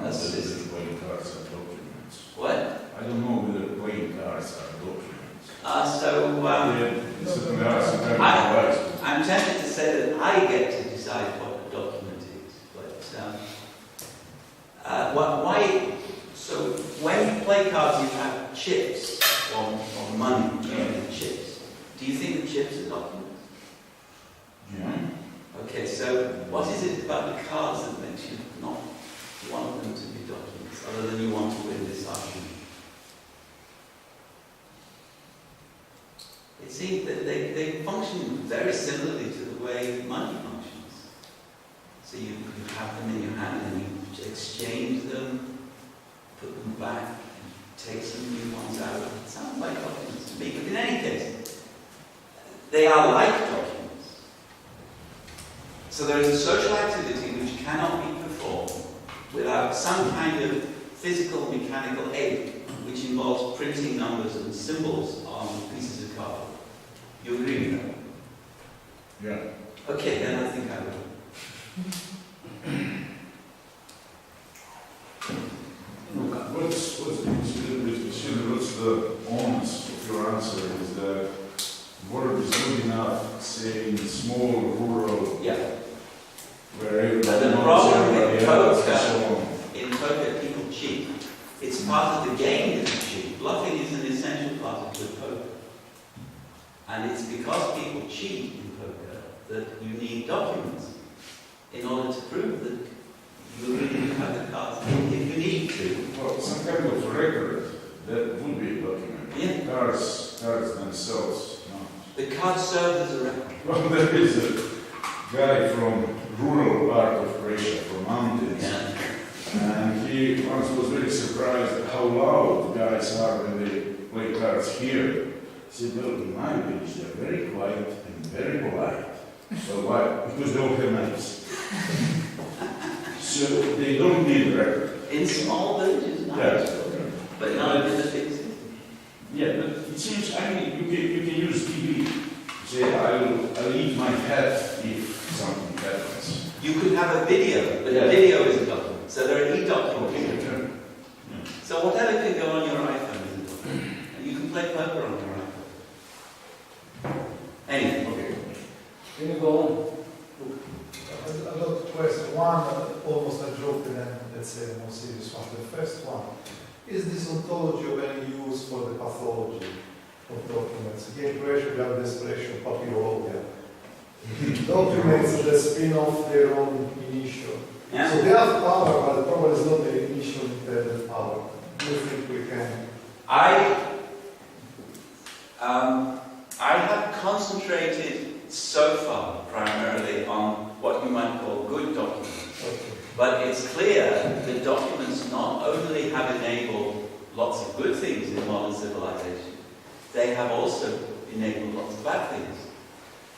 That's the playing cards are documents. What? I don't know whether playing cards are documents. I'm I'm tempted to say that I get to decide what a document Why? So when you play cards, you have chips or money, chips. Do you think the chips are documents? Yeah. Okay, so what is it about the cards that makes you not want them to be documents, other than you want to win this argument? It seems that they function very similarly to the way money functions. So you have them in your hand and you exchange them, put them back, and take some new ones out. It sounds like documents to me, but in any case, they are like documents. So there is a social activity which cannot be performed without some kind of physical mechanical aid, which involves printing numbers and symbols on pieces of card. You agree with that? Yeah. Okay, then I think I will. What's the onus of your answer is that word is good enough, say in small, rural, Yeah. where everybody But the knows problem everybody with else poker, and so on. in poker, people cheat. It's part of the game that you cheat. Bluffing is an essential part of good poker. And it's because people cheat in poker that you need documents in order to prove that you really have the cards if you need to. Well, some kind of record, that would be a document. Yeah. Cards themselves, no. The card serves as a record. Well, there is a guy from rural part of Croatia, from mountains, and he once was very surprised at how loud guys are when they play cards here. He said, well, in my village, they're very quiet and very polite. So why? Because they don't have knives. So they don't need a record. In small villages, not Yeah. but not in the big cities. Yeah, but it seems, I mean, you can use TV. Say, I'll eat my hat if something happens. You could have a video, but Yeah. a video is a document. So there are e-documents. Yeah. So whatever can go on your iPhone is a document. And you can play poker on your iPhone. Anyway, Okay. Can you go on? A lot of questions. One, almost a joke, and then let's say a more serious one. The first one, is this ontology of any use for the pathology of documents? Again, Croatia, we have the expression papyrologia. Documents that spin off their own initial. yeah. So they have power, but the problem is not the initial intended power. Do you think we can? I have concentrated so far primarily on what you might call good documents. Okay. But it's clear that documents not only have enabled lots of good things in modern civilization, they have also enabled lots of bad things.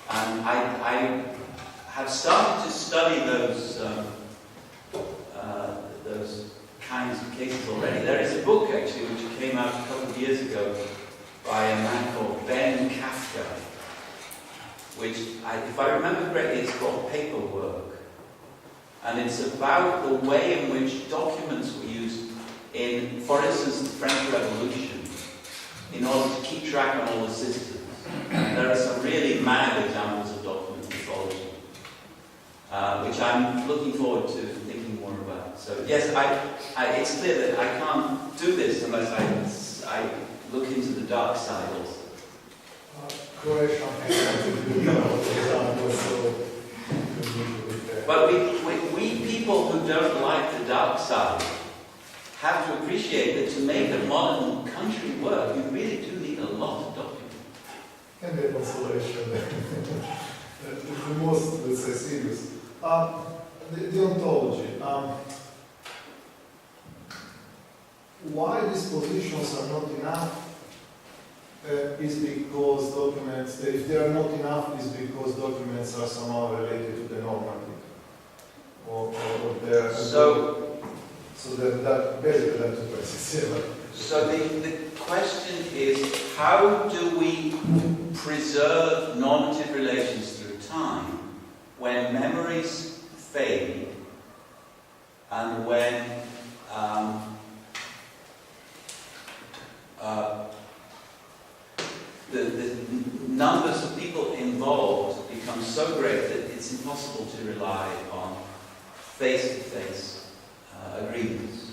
And I have started to study those kinds of cases already. There is a book actually which came out a couple of years ago by a man called Ben Kafka, which, if I remember correctly, it's called Paperwork. And it's about the way in which documents were used in, for instance, the French Revolution, in order to keep track on all the systems. And there are some really mad examples of document mythology, which I'm looking forward to thinking more about. So yes, it's clear that I can't do this unless I look into the dark side also. Croatian example, so But we people who don't like the dark side have to appreciate that to make a modern country work, you really do need a lot of documents. and the consolation. The most, let's say, serious. The ontology. Why these positions are not enough is because documents, if they are not enough, is because documents are somehow related to the normative. Or they're, So that basically that's the question. So the question is, how do we preserve normative relations through time when memories fade and when the numbers of people involved become so great that it's impossible to rely on face-to-face agreements?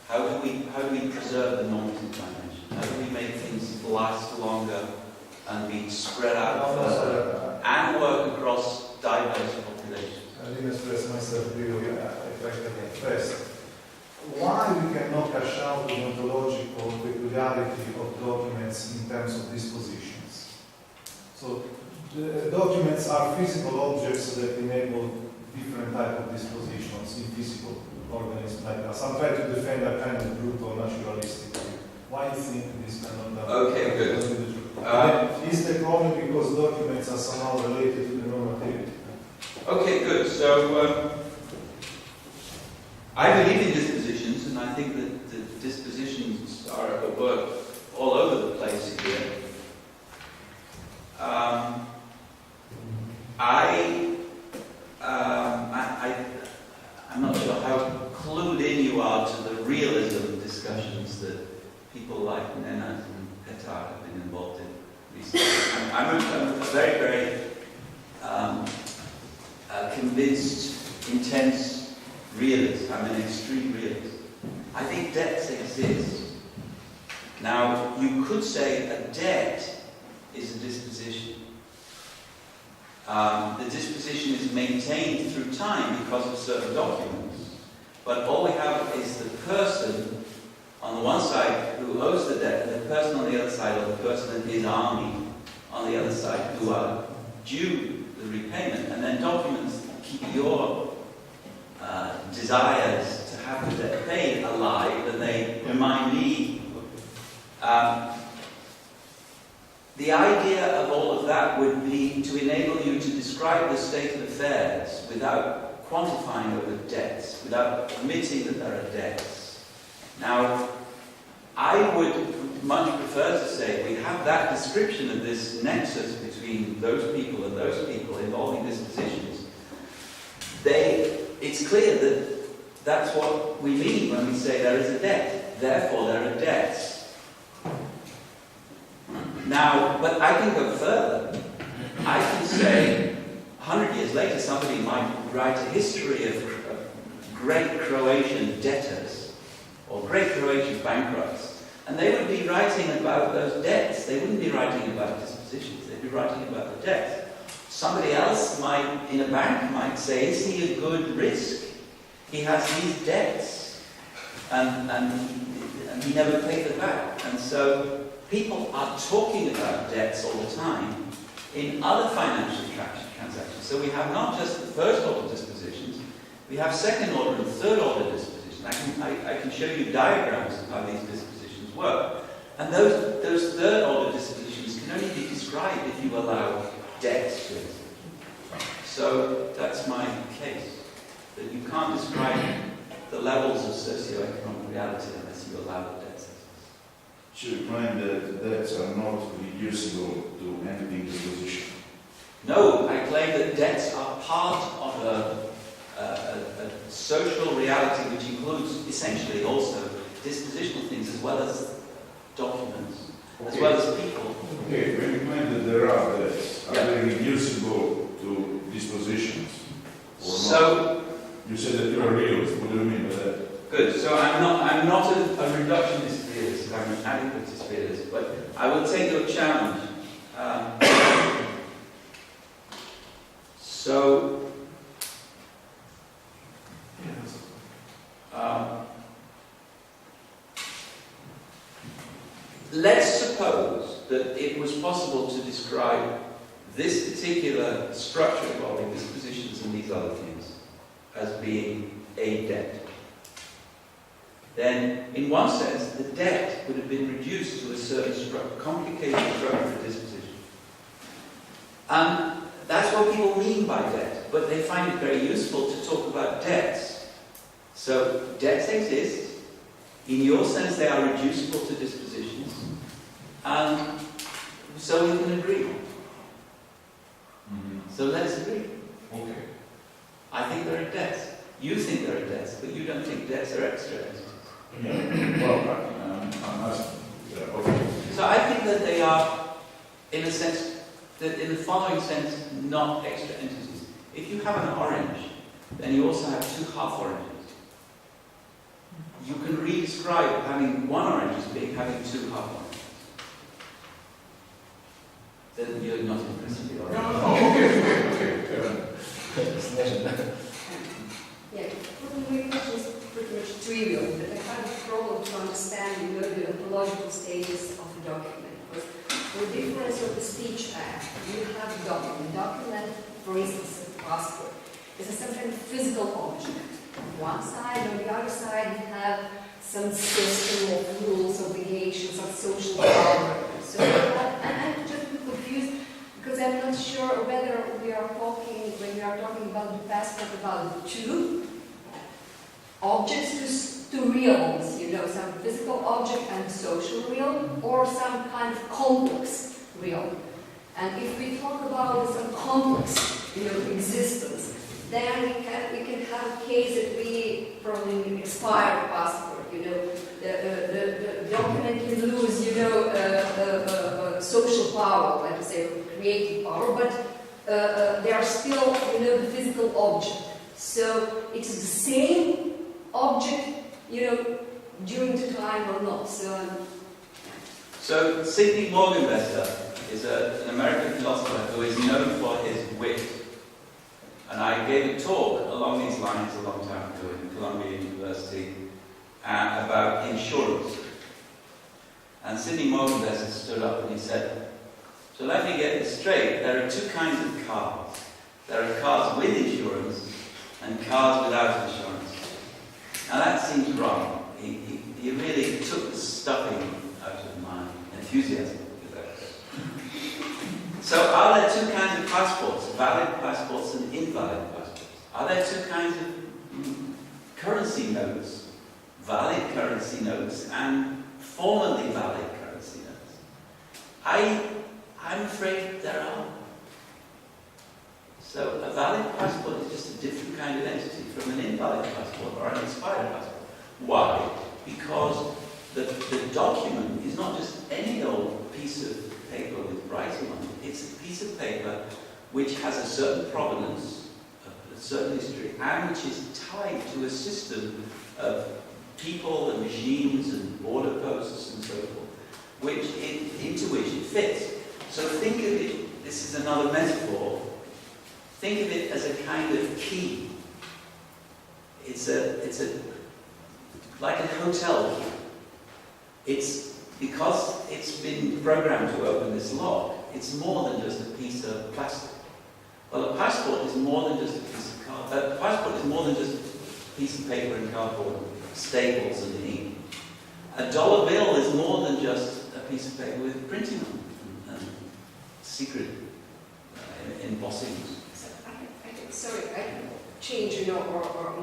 How do we preserve the normative dimension? How do we make things last longer and be spread out further and work across diverse populations? I didn't express myself really effectively. First, why we cannot cash out the ontological peculiarity of documents in terms of dispositions? So, the documents are physical objects that enable different type of dispositions in physical organisms like us. I'm trying to defend a kind of brutal naturalistic view. Why do you think this cannot happen? Okay, good. Is the problem because documents are somehow related to the normativity? Okay, good. So, I believe in dispositions, and I think that the dispositions are at work all over the place here. I'm not sure how clued in you are to the realism discussions that people like Nenad and Petar have been involved in recently. I'm a very, very convinced, intense realist. I'm an extreme realist. I think debts exist. Now, you could say a debt is a disposition. The disposition is maintained through time because of certain documents. But all we have is the person on the one side who owes the debt, and the person on the other side, or the person in his army on the other side, who are due the repayment. And then documents keep your desires to have the debt paid alive, and they remind me. The idea of all of that would be to enable you to describe the state of affairs without quantifying over debts, without admitting that there are debts. Now, I would much prefer to say we have that description of this nexus between those people and those people involving dispositions. It's clear that that's what we mean when we say there is a debt. Therefore, there are debts. Now, but I can go further. I can say, 100 years later, somebody might write a history of great Croatian debtors, or great Croatian bankrupts, and they would be writing about those debts. They wouldn't be writing about dispositions. They'd be writing about the debts. Somebody else might, in a bank, might say, is he a good risk? He has these debts, and he never paid them back. And so people are talking about debts all the time in other financial transactions. So we have not just the first order dispositions, we have second order and third order dispositions. I can show you diagrams of how these dispositions work. And those third order dispositions can only be described if you allow debts to it. So that's my case, that you can't describe the levels of socioeconomic reality unless you allow the debts. So you claim that debts are not reducible to anything disposition? No, I claim that debts are part of a social reality which includes essentially also dispositional things as well as documents, as well as people. Okay, when you claim that there are debts, are they reducible to dispositions or not? So, you said that you are a realist. What do you mean by that? good. So I'm not a reductionist realist. I'm an adequatist realist. But I will take your challenge. Let's suppose that it was possible to describe this particular structure involving dispositions and these other things as being a debt. Then, in one sense, the debt would have been reduced to a certain complicated structure of disposition. And that's what people mean by debt, but they find it very useful to talk about debts. So, debts exist. In your sense, they are reducible to dispositions. And so we can agree. Mm-hmm. So let's agree. Okay. I think there are debts. You think there are debts, but you don't think debts are extra entities. Yeah. Well, I'm asking. Okay. So I think that they are, in a sense, that in the following sense, not extra entities. If you have an orange then you also have two half oranges. You can re-describe having one orange as being having two half oranges. Then you're not impressed with the orange. Yeah, my question is pretty much trivial, but I have a problem to understand the ontological status of a document. Because for the difference of the Speech Act, you have a document. Document, for instance, a passport, is a some kind of physical object. On one side, on the other side, you have some system of rules, obligations, of social power. So I'm just a bit confused because I'm not sure whether we are talking, when we are talking about the passport, about two objects to realms, you know, some physical object and social realm, or some kind of complex realm. And if we talk about some complex, you know, existence, then we can have a case that we probably an expired passport, you know, the document can lose, you know, social power, let us say, creative power, but they are still, you know, the physical object. So it's the same object, you know, during the time or not. So Sidney Morgenbesser is an American philosopher who is known for his wit. And I gave a talk along these lines a long time ago in Columbia University about insurance. And Sidney Morgenbesser stood up and he said, so let me get this straight, there are two kinds of cars. There are cars with insurance and cars without insurance. Now that seems wrong. He really took the stuffing out of my enthusiasm. So are there two kinds of passports, valid passports and invalid passports? Are there two kinds of currency notes, valid currency notes and formerly valid currency notes? I'm afraid there are. So a valid passport is just a different kind of entity from an invalid passport or an expired passport. Why? Because the document is not just any old piece of paper with writing on it. It's a piece of paper which has a certain provenance, a certain history, and which is tied to a system of people and machines and border posts and so forth, into which it fits. So think of it, this is another metaphor, think of it as a kind of key. It's like a hotel key. It's because it's been programmed to open this lock, it's more than just a piece of plastic. Well, a passport is more than just a piece of cardboard. A passport is more than just a piece of paper and cardboard, staples and ink. A dollar bill is more than just a piece of paper with printing on it and secret embossing. Sorry, I change, you know, or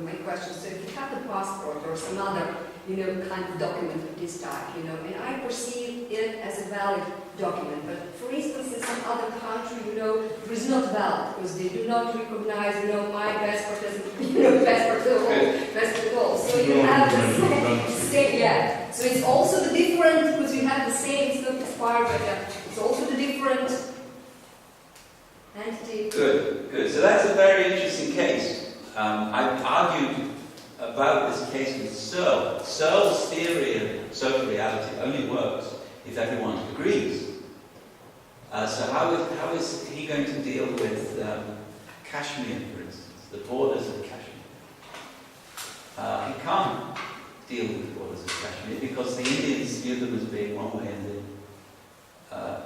my question. So if you have the passport or some other, you know, kind of document of this type, you know, and I perceive it as a valid document, but for instance, in some other country, you know, it is not valid because they do not recognize, you know, my passport as, you know, passport at all. So you have the same, yeah. So it's also the different, because you have the same, it's not expired, but it's also the different entity. Good, good. So that's a very interesting case. I've argued about this case with Searle. Searle's theory of social reality only works if everyone agrees. So how is he going to deal with Kashmir, for instance, the borders of Kashmir? He can't deal with the borders of Kashmir because the Indians view them as being one way and the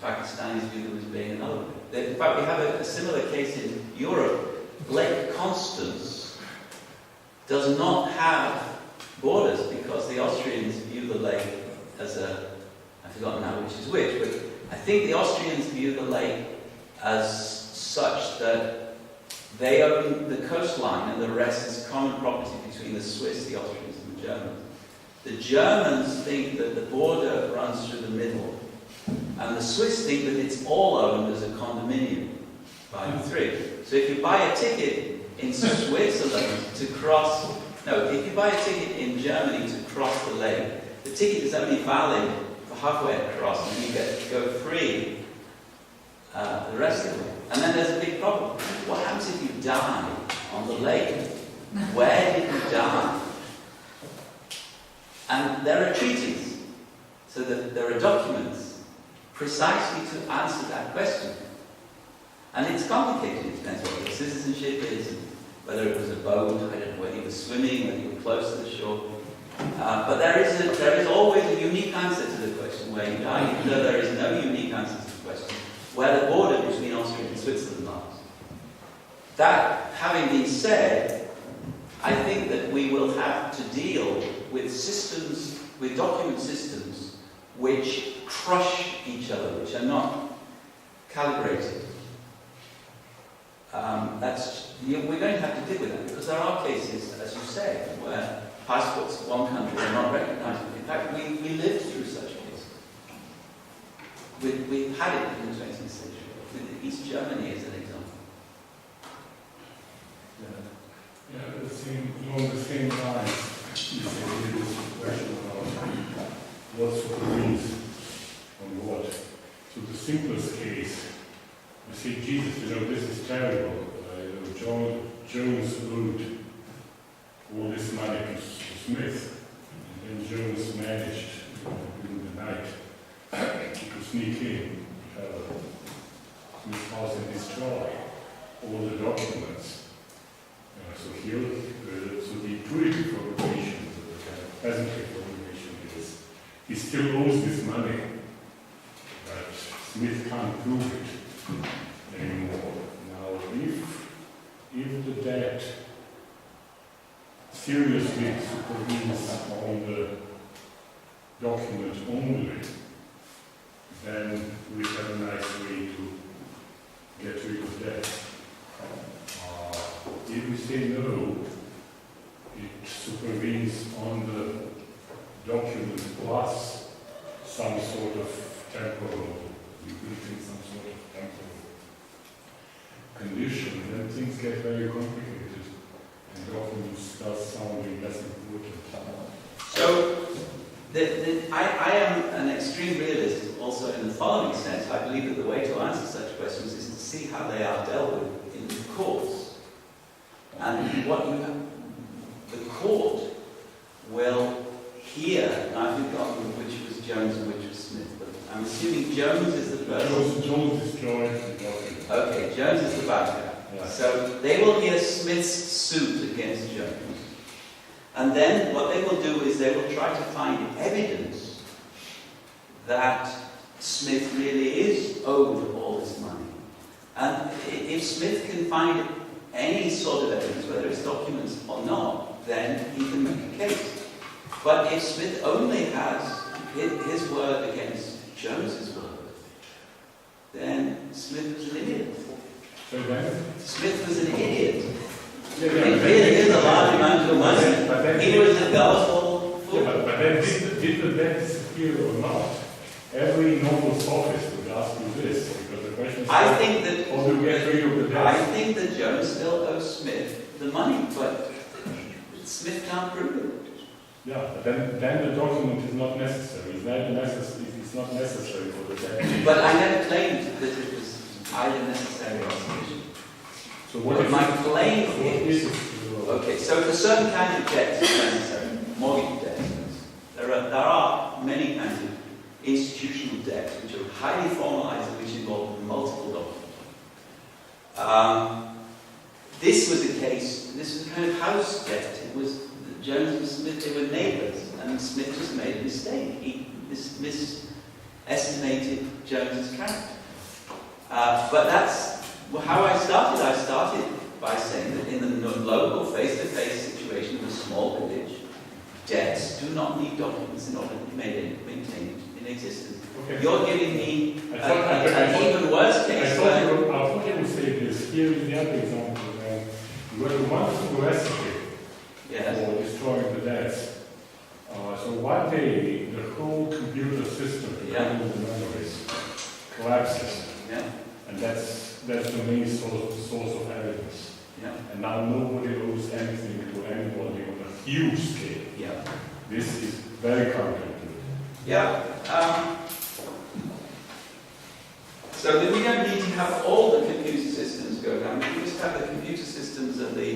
Pakistanis view them as being another way. In fact, we have a similar case in Europe. Lake Constance does not have borders because the Austrians view the lake as a, I've forgotten now which is which, but I think the Austrians view the lake as such that they own the coastline and the rest is common property between the Swiss, the Austrians and the Germans. The Germans think that the border runs through the middle and the Swiss think that it's all owned as a condominium by the three. So if you buy a ticket in Switzerland to cross, if you buy a ticket in Germany to cross the lake, the ticket is only valid for halfway across and you get to go free the rest of it. And then there's a big problem. What happens if you die on the lake? Where did you die? And there are treaties, so that there are documents precisely to answer that question. And it's complicated. It depends what your citizenship is, and whether it was a boat, I don't know, whether you were swimming, whether you were close to the shore. But there is always a unique answer to the question where you die, even though there is no unique answer to the question where the border between Austria and Switzerland lies. That having been said, I think that we will have to deal with systems, with document systems, which crush each other, which are not calibrated. We're going to have to deal with that, because there are cases, as you say, where passports of one country are not recognised. In fact, we lived through such cases. We've had it in the 20th century. With East Germany as an example. Along the same lines, you said there was a question about what supervenes on what. So the simplest case, you say, Jesus, this is terrible. Jones owed all this money to Smith, and then Jones managed, during the night, to sneak in Smith's house and destroy all the documents. So the intuitive formulation, the kind of present-day formulation is, he still owes this money, but Smith can't prove it anymore. Now, if the debt seriously supervenes on the document only, then we have a nice way to get rid of debt. If we say no, it supervenes on the document plus some sort of temporal, we built in some sort of temporal condition, then things get very complicated and documents start sounding less important. So, I am an extreme realist also in the following sense. I believe that the way to answer such questions is to see how they are dealt with in the courts. And what you have, the court will hear, and I've forgotten which was Jones and which was Smith, but I'm assuming Jones is the person. Jones destroyed the document. Okay, Jones is the bad guy. Yeah. So they will hear Smith's suit against Jones. And then what they will do is they will try to find evidence that Smith really is owed all this money. And if Smith can find any sort of evidence, whether it's documents or not, then he can make a case. But if Smith only has his word against Jones's word, then Smith was an idiot. So then? Smith was an idiot. Yeah, It really is a large amount of money. He was a gospel fool. But then did the debt disappear or not? Every normal sophist would ask you this, because the question is, I think that how do we get rid of the debt? I think that Jones still owes Smith the money, but Smith can't prove it. Yeah, but then the document is not necessary. It's not necessary for the debt. But I never claimed that it was either necessary or sufficient. So What my claim is, it? okay, so for certain kinds of debts it's necessary, mortgage debts, there are many kinds of institutional debts which are highly formalized and which involve multiple documents. This was a case, this was a kind of house debt. It was Jones and Smith, they were neighbours, and Smith just made a mistake. He misestimated Jones's character. But that's how I started. I started by saying that in the local face-to-face situation of a small village, debts do not need documents in order to be maintained in existence. Okay. You're giving me an even worse case. I thought you would say this. Here is the other example. You got a wonderful recipe for destroying the debts. So one day, the whole computer system, the memories, collapses. Yeah. And that's the main source of evidence. Yeah. And now nobody owes anything to anybody on a huge scale. Yeah. This is very counterintuitive. Yeah. So that we don't need to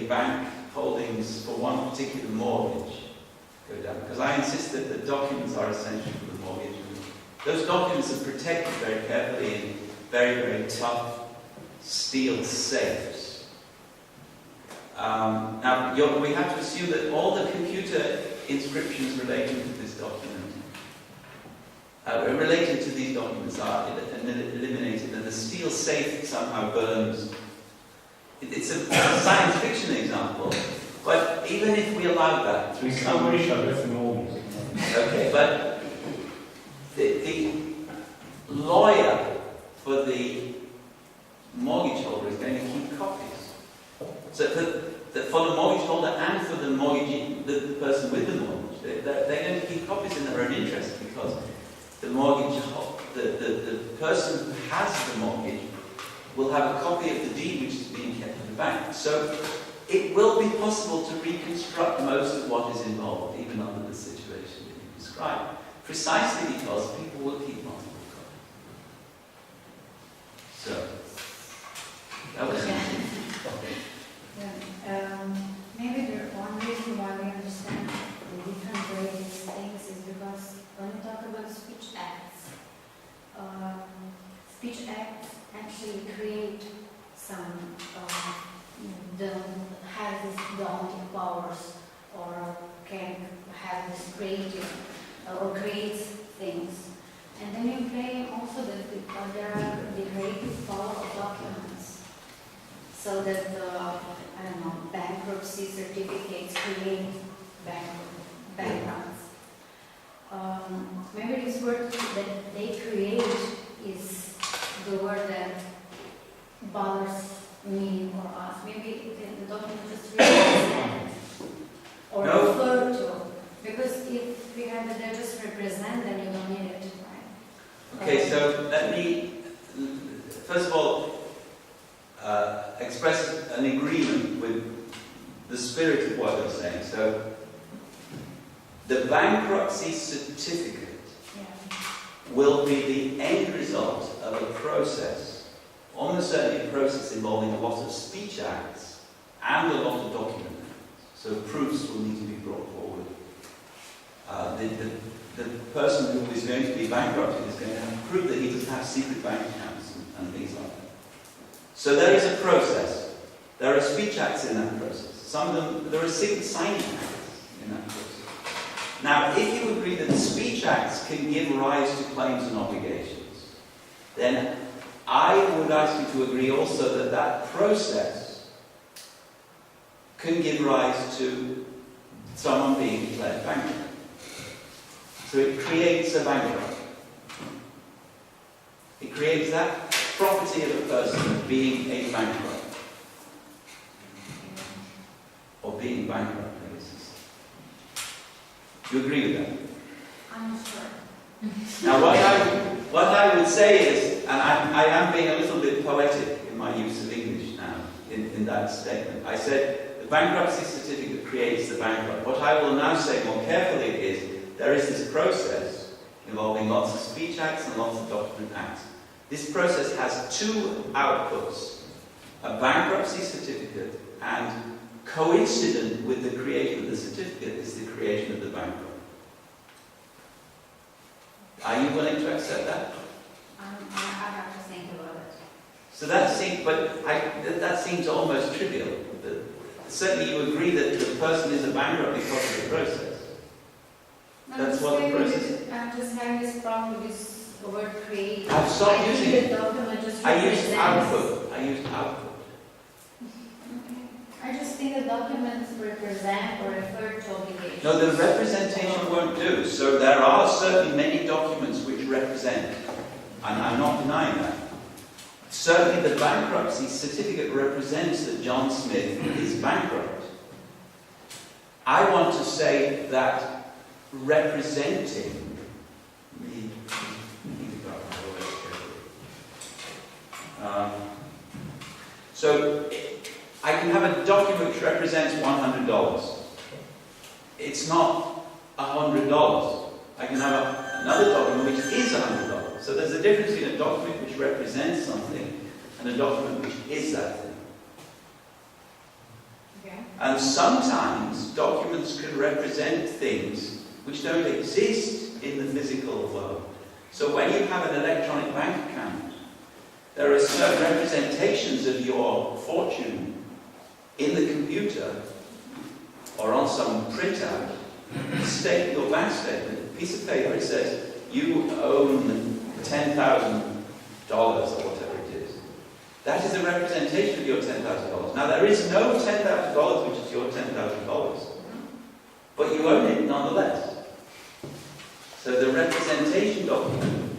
bank holdings for one particular mortgage go down, because I insist that the documents are essential for the mortgage. Those documents are protected very carefully in very, very tough steel safes. Now, we have to assume that all the computer inscriptions relating to this document, related to these documents, are eliminated, and the steel safe somehow burns. It's a science fiction example, but even if we allow that through some... Okay, but the lawyer for the mortgage holder is going to keep copies. So for the mortgage holder and for the mortgage, the person with the mortgage, they're going to keep copies in their own interest, because the mortgage, the person who has the mortgage will have a copy of the deed which is being kept in the bank. So it will be possible to reconstruct most of what is involved, even under the situation that you described, precisely because people will keep multiple copies. So, that was maybe the one reason why we understand the different ways these things is because when we talk about speech acts actually create some have these daunting powers, or can have this creative or creates things. And then you play also that there are the creative power of documents. So that bankruptcy certificates create bankrupts. Maybe this word that they create is the word that bothers me or us. Maybe the document just represent or refer to. Because if we have that they just represent, then you don't need it, right? Okay, so let me, first of all, express an agreement with the spirit of what I'm saying. So, the bankruptcy certificate will be the end result of a process, almost certainly a process involving a lot of speech acts and a lot of document acts. So proofs will need to be brought forward. The person who is going to be bankrupted is going to have to prove that he doesn't have secret bank accounts and things like that. So there is a process. There are speech acts in that process. Some of them, there are secret signing acts in that process. Now, if you agree that speech acts can give rise to claims and obligations, then I would ask you to agree also that that process can give rise to someone being declared bankrupt. So it creates a bankrupt. It creates that property of a person being a bankrupt. Or being bankrupt, I guess. Do you agree with that? I'm not sure. Now what I would say is, and I am being a little bit poetic in my use of English now, in that statement. I said, the bankruptcy certificate creates the bankrupt. What I will now say more carefully is, there is this process involving lots of speech acts and lots of document acts. This process has two outputs, a bankruptcy certificate, and coincident with the creation of the certificate is the creation of the bankrupt. Are you willing to accept that? I have to think about it. So that seems almost trivial. But certainly you agree that the person is a bankrupt because of the process. That's what the process is. I'm just having this problem with this word create. I've stopped using it. The document just I used represents. output. Okay. I just think the documents represent or refer to obligations. No, the representation won't do. So there are certainly many documents which represent, and I'm not denying that. Certainly the bankruptcy certificate represents that John Smith is bankrupt. I want to say that representing so I can have a document which represents $100. It's not $100. I can have another document which is $100. So there's a difference between a document which represents something and a document which is that thing. Okay. And sometimes documents can represent things which don't exist in the physical world. So when you have an electronic bank account, there are certain representations of your fortune in the computer or on some printout. State your bank statement, a piece of paper, it says you own $10,000 or whatever it is. That is a representation of your $10,000. Now there is no $10,000 which is your $10,000, but you own it nonetheless. So the representation document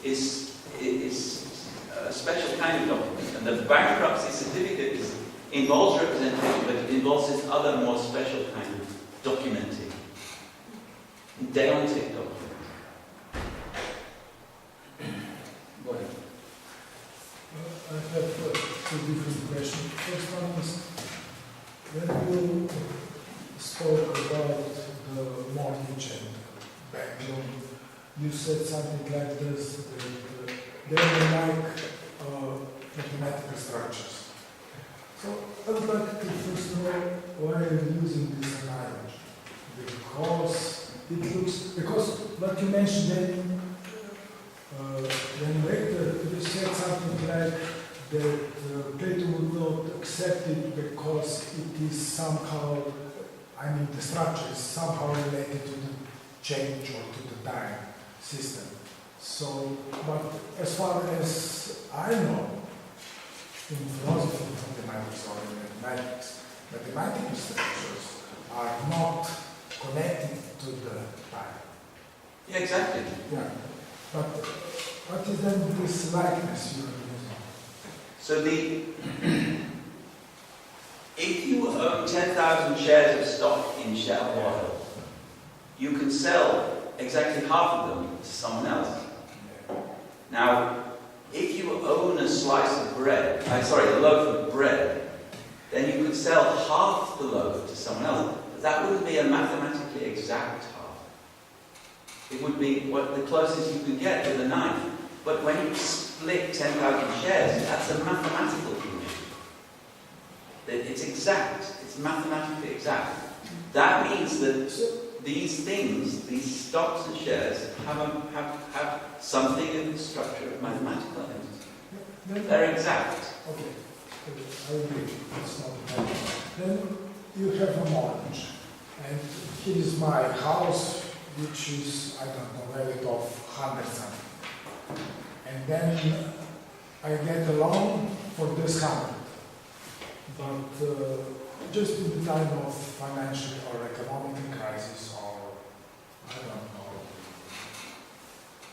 is a special kind of document, and the bankruptcy certificate involves representation, but it involves this other more special kind of documenting, deontic document. Go ahead. I have two different questions. First one is, when you spoke about the mortgage and bank loan, you said something like this, that they don't like mathematical structures. So I would like to first know why you're using this analogy. Because what you mentioned then later you said something like that Plato would not accept it because it is somehow, the structure is somehow related to the change or to the time system. So, but as far as I know, in philosophy of mathematics or in mathematics, mathematical structures are not connected to the time. Yeah, exactly. Yeah. But what is then this likeness you are using? So if you own 10,000 shares of stock in Shell Oil, you can sell exactly half of them to someone else. Now, if you own a slice of bread, a loaf of bread, then you could sell half the loaf to someone else. But that wouldn't be a mathematically exact half. It would be what the closest you could get with a knife. But when you split 10,000 shares, that's a mathematical unit. It's exact. It's mathematically exact. That means that these things, these stocks and shares, have something in the structure of mathematical entities. They're exact. Okay, I agree. It's not a problem. Then you have a mortgage, and here is my house, which is, I don't know, value of 100 something. And then I get a loan for this 100. But just in the time of financial or economic crisis, or I don't know,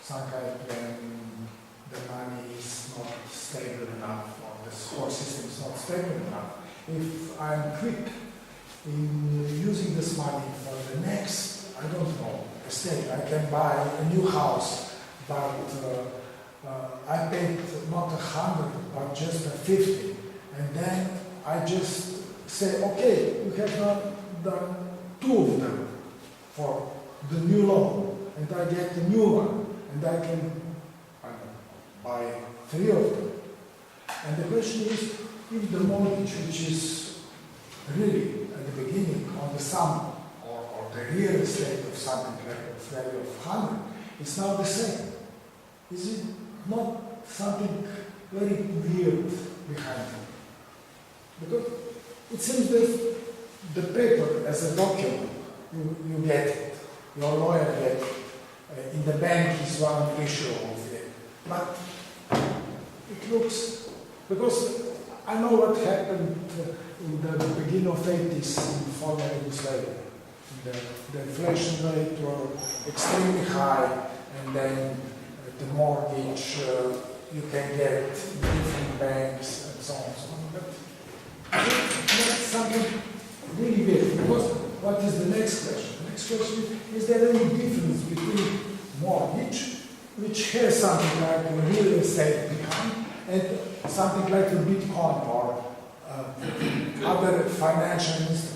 some kind when the money is not stable enough, or the whole system is not stable enough, if I'm quick in using this money for the next, I don't know, estate, I can buy a new house, but I paid not 100, but just 50, and then I just say, okay, we have done 2 of them for the new loan, and I get the new one, and I can buy 3 of them. And the question is, if the mortgage, which is really at the beginning on the sum or the real estate of something like a value of 100, it's now the same. Is it not something very weird behind it? Because it seems that the paper as a document, you get it, your lawyer gets it, in the bank is one issue of it. But it looks, because I know what happened in the beginning of 80s in former Yugoslavia. The inflation rate were extremely high, and then the mortgage you can get in different banks and so on and so on. But that's something really big, because what is the next question? The next question is there any difference between mortgage, which has something like a real estate behind, and something like a Bitcoin or other financial instruments?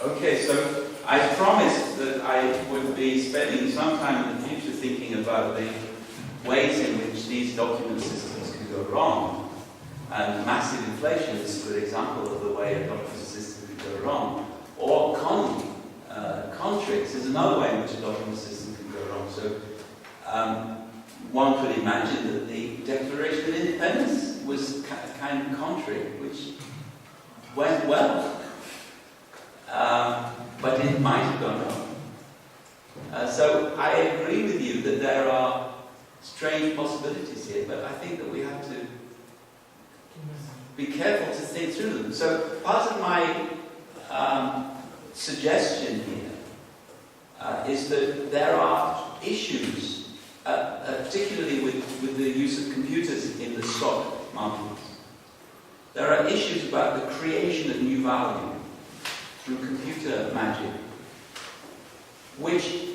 Okay, so I promised that I would be spending some time in the future thinking about the ways in which these document systems can go wrong. And massive inflation is a good example of the way a document system could go wrong. Or contricts is another way in which a document system can go wrong. So one could imagine that the Declaration of Independence was a kind of contrict which went well, but it might have gone wrong. So I agree with you that there are strange possibilities here, but I think that we have to be careful to think through them. So part of my suggestion here is that there are issues, particularly with the use of computers in the stock markets. There are issues about the creation of new value through computer magic, which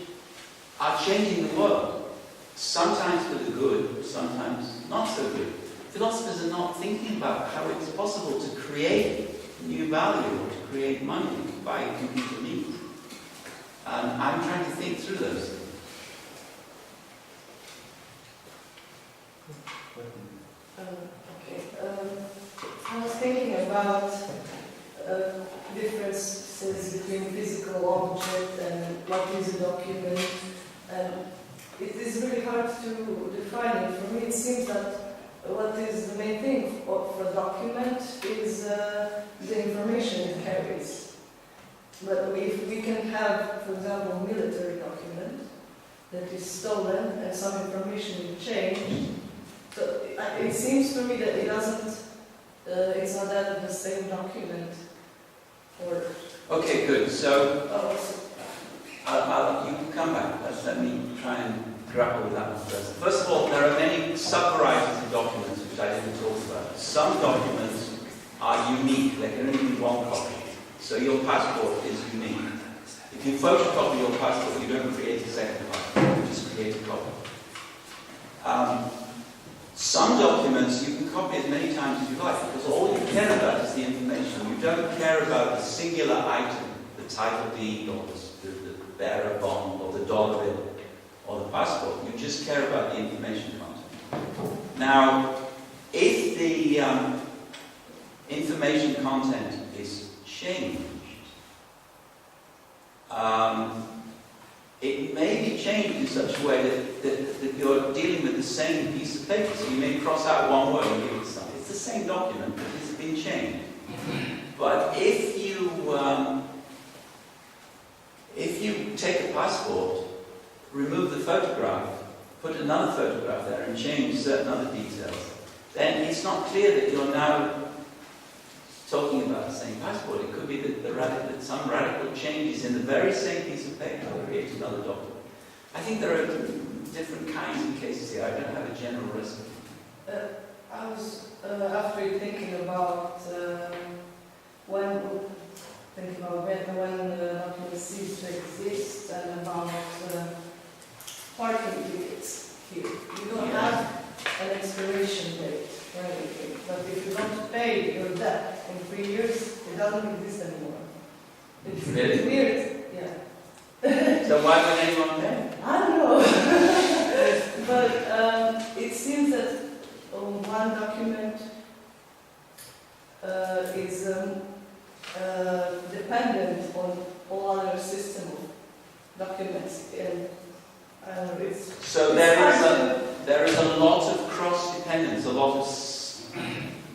are changing the world, sometimes for the good, sometimes not so good. Philosophers are not thinking about how it's possible to create new value or to create money by computer means. And I'm trying to think through those things. I was thinking about differences between physical object and what is a document. It is really hard to define it. For me, it seems that what is the main thing for a document is the information it carries. But if we can have, for example, a military document that is stolen and some information is changed, so it seems to me that it doesn't, it's not that the same document. Or Okay, good. So oh, you can come back. Let me try and grapple with that one first. First of all, there are many sub-varieties of documents which I didn't talk about. Some documents are unique. There can only be one copy. So your passport is unique. If you photocopy your passport, you don't create a second passport. You just create a copy. Some documents you can copy as many times as you like, because all you care about is the information. You don't care about the singular item, the title deed, or the bearer bond, or the dollar bill, or the passport. You just care about the information content. Now, if the information content is changed, it may be changed in such a way that you're dealing with the same piece of paper. So you may cross out one word and give it something. It's the same document, but it's been changed. But if you take a passport, remove the photograph, put another photograph there and change certain other details, then it's not clear that you're now talking about the same passport. It could be that some radical changes in the very same piece of paper create another document. I think there are different kinds of cases here. I don't have a general recipe. I was after thinking about when the document ceased to exist, and about parking tickets here. You don't have an expiration date or anything, but if you don't pay your debt in 3 years, it doesn't exist anymore. It's Really? weird, yeah. So why would anyone pay? I don't know. But it seems that one document is dependent on all other system of documents. And So there is a lot of cross-dependence, a lot of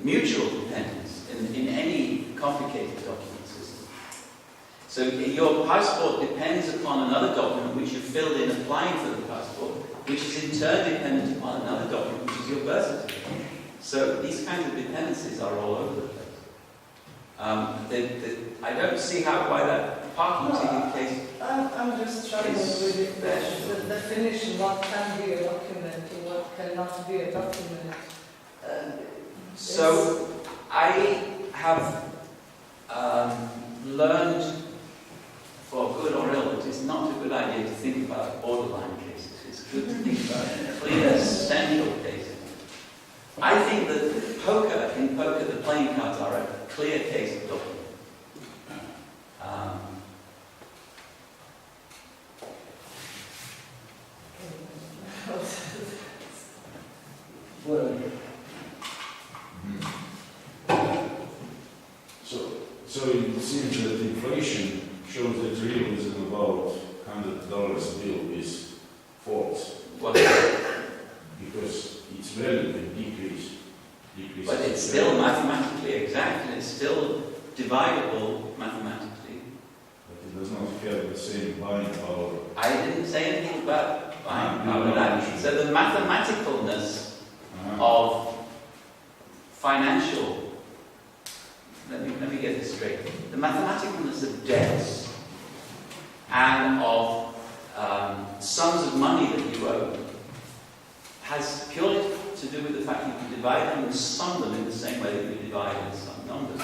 mutual dependence in any complicated document system. So your passport depends upon another document which you filled in applying for the passport, which is in turn dependent upon another document which is your birth certificate. So these kinds of dependencies are all over the place. I don't see why that parking ticket case. I'm just struggling with the definition what can be a document and what cannot be a document. So I have learned, for good or ill, that it's not a good idea to think about borderline cases. It's good to think about clear central cases. I think that in poker, the playing cards are a clear case of document. Well, see that inflation shows that realism about $100 bill is false, Well, because its value can decrease. but it's still mathematically exact, and it's still dividable mathematically. But it does not have the same buying power. I didn't say anything about buying power. That. So the mathematicalness of financial, let me get this straight. The mathematicalness of debts and of sums of money that you owe has purely to do with the fact you can divide them and sum them in the same way that you divide and sum numbers.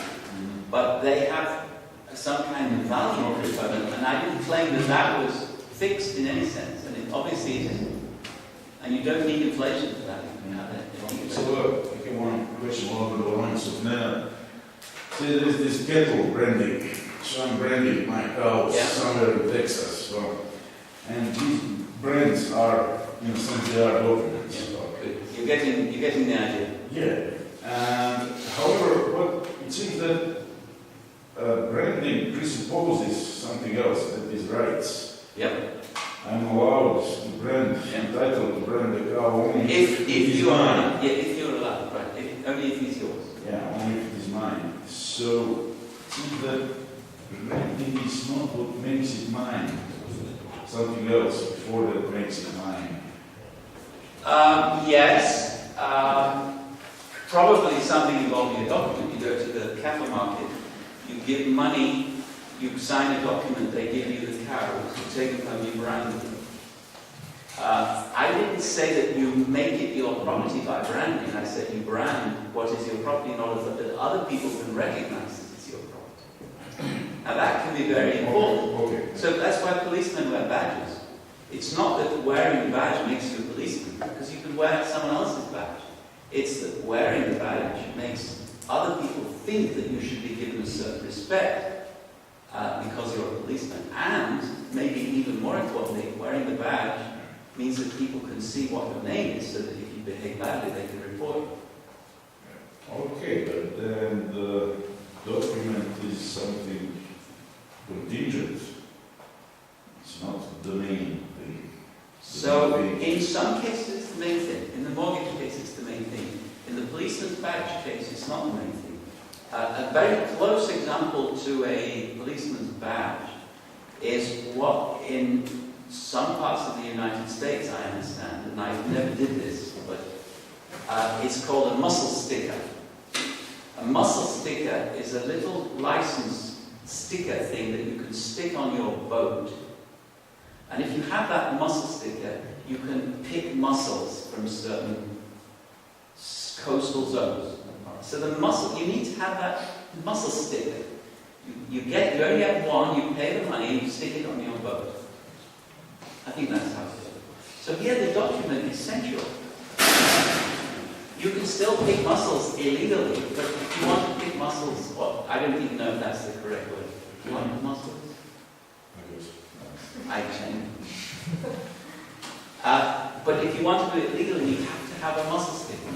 But they have some kind of value component, and I didn't claim that that was fixed in any sense, and obviously it isn't. And you don't need inflation for that. You can have it. So, if you want to question along the lines of now, see, there's this kettle branding. So I'm branding my cows somewhere in Texas. So, and these brands are, in a sense, they are documents. Yeah. Good. You're getting the idea. Yeah. And however, it seems that branding presupposes something else, that is rights. Yep. I'm allowed to brand, entitled to brand the cow only If it's you are, mine. yeah, if you're allowed, right? Only if it's yours. Yeah, only if it is mine. So, it seems that branding is not what makes it mine. Something else before that makes it mine. Yes. Probably something involving a document. You go to the cattle market, you give money, you sign a document, they give you the cows, you take them home, you brand them. I didn't say that you make it your property by branding. I said you brand what is your property in order that other people can recognize that it's your property. Now that can be very important. Okay. So that's why policemen wear badges. It's not that wearing a badge makes you a policeman, because you could wear someone else's badge. It's that wearing the badge makes other people think that you should be given a certain respect because you're a policeman. And, maybe even more importantly, wearing the badge means that people can see what your name is, so that if you behave badly, they can report you. Okay, but then the document is something contingent. It's not the main thing. So, in some cases it's the main thing. In the mortgage case it's the main thing. In the policeman's badge case it's not the main thing. A very close example to a policeman's badge is what in some parts of the United States, I understand, and I never did this, but it's called a muscle sticker. A muscle sticker is a little license sticker thing that you can stick on your boat. And if you have that muscle sticker, you can pick mussels from certain coastal zones. So the mussel, you need to have that muscle sticker. You only have one, you pay the money, and you stick it on your boat. I think that's how it is. So here the document is sensual. You can still pick mussels illegally, but if you want to pick mussels, well, I don't even know if that's the correct word. You want mussels? I change. But if you want to do it legally, you have to have a muscle sticker.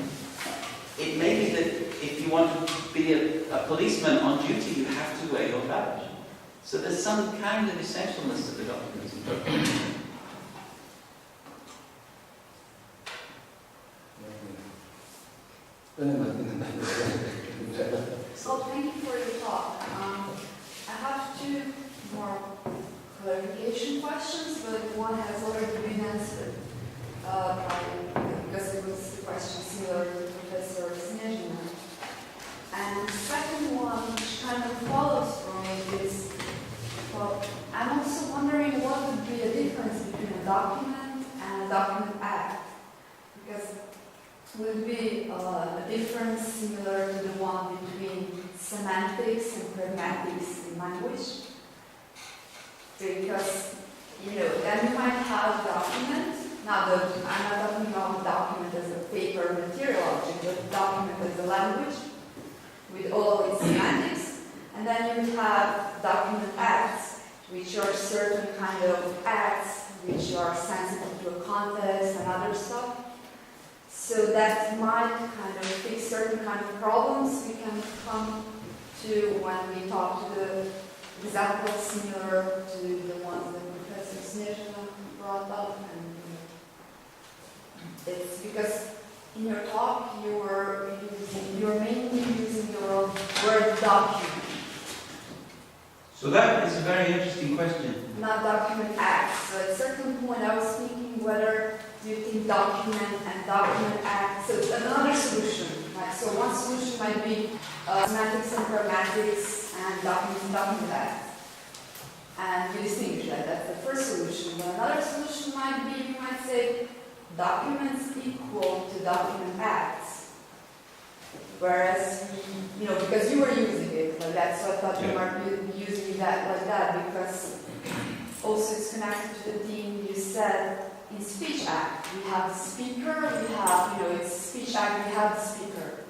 It may be that if you want to be a policeman on duty, you have to wear your badge. So there's some kind of essentialness to the documents. So thank you for your talk. I have two more clarification questions, but one has already been answered because it was a question similar to Professor Snezhina. And the second one, which kind of follows from it, is, well, I'm also wondering what would be the difference between a document and a document act, because would be a difference similar to the one between semantics and pragmatics in language. Because, then you might have a document, I'm not talking about a document as a paper material object, but a document as a language with all its semantics. And then you have document acts, which are certain kind of acts which are sensitive to a context and other stuff. So that might kind of fix certain kind of problems we can come to when we talk to the example similar to the ones that Professor Snezhina brought up, and it's because in your talk you're mainly using your word document, So that is a very interesting question. not document act. So at a certain point I was thinking whether you think document and document act, so another solution, right? So one solution might be semantics and pragmatics and document act. And you distinguish that, that's the first solution. But another solution might be, you might say, documents equal to document acts. Whereas, because you were using it like that, so I thought you might be using that like that, because also it's connected to the theme you said in speech act. We have the speaker, we have, it's speech act, we have the speaker.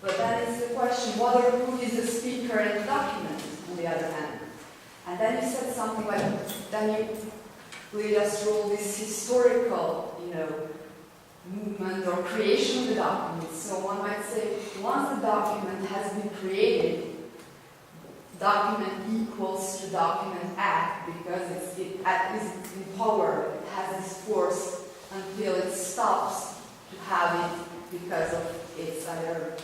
But then it's the question, who is the speaker in the document, on the other hand? And then you said something like, then you lead us through this historical, movement or creation of the document. So one might say, once the document has been created, document equals to document act, because it is empowered, it has this force until it stops to have it because of its other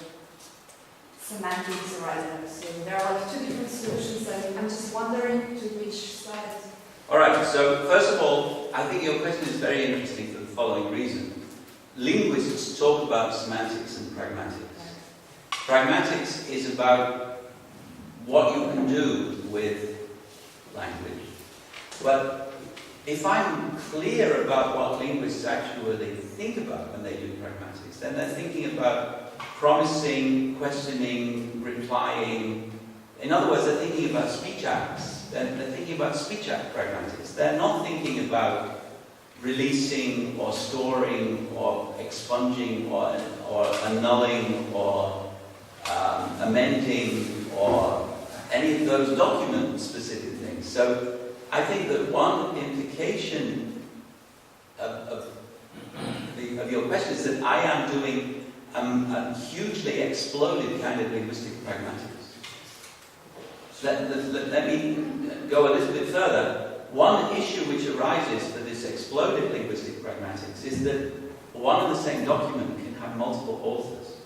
semantics or other. So there are like two different solutions, and I'm just wondering to which side. All right, so first of all, I think your question is very interesting for the following reason. Linguists talk about semantics and pragmatics. Pragmatics is about what you can do with language. But if I'm clear about what linguists actually think about when they do pragmatics, then they're thinking about promising, questioning, replying. In other words, they're thinking about speech acts. They're thinking about speech act pragmatics. They're not thinking about releasing or storing or expunging or annulling or amending or any of those document-specific things. So I think that one implication of your question is that I am doing a hugely exploded kind of linguistic pragmatics. So let me go a little bit further. One issue which arises for this exploded linguistic pragmatics is that one and the same document can have multiple authors,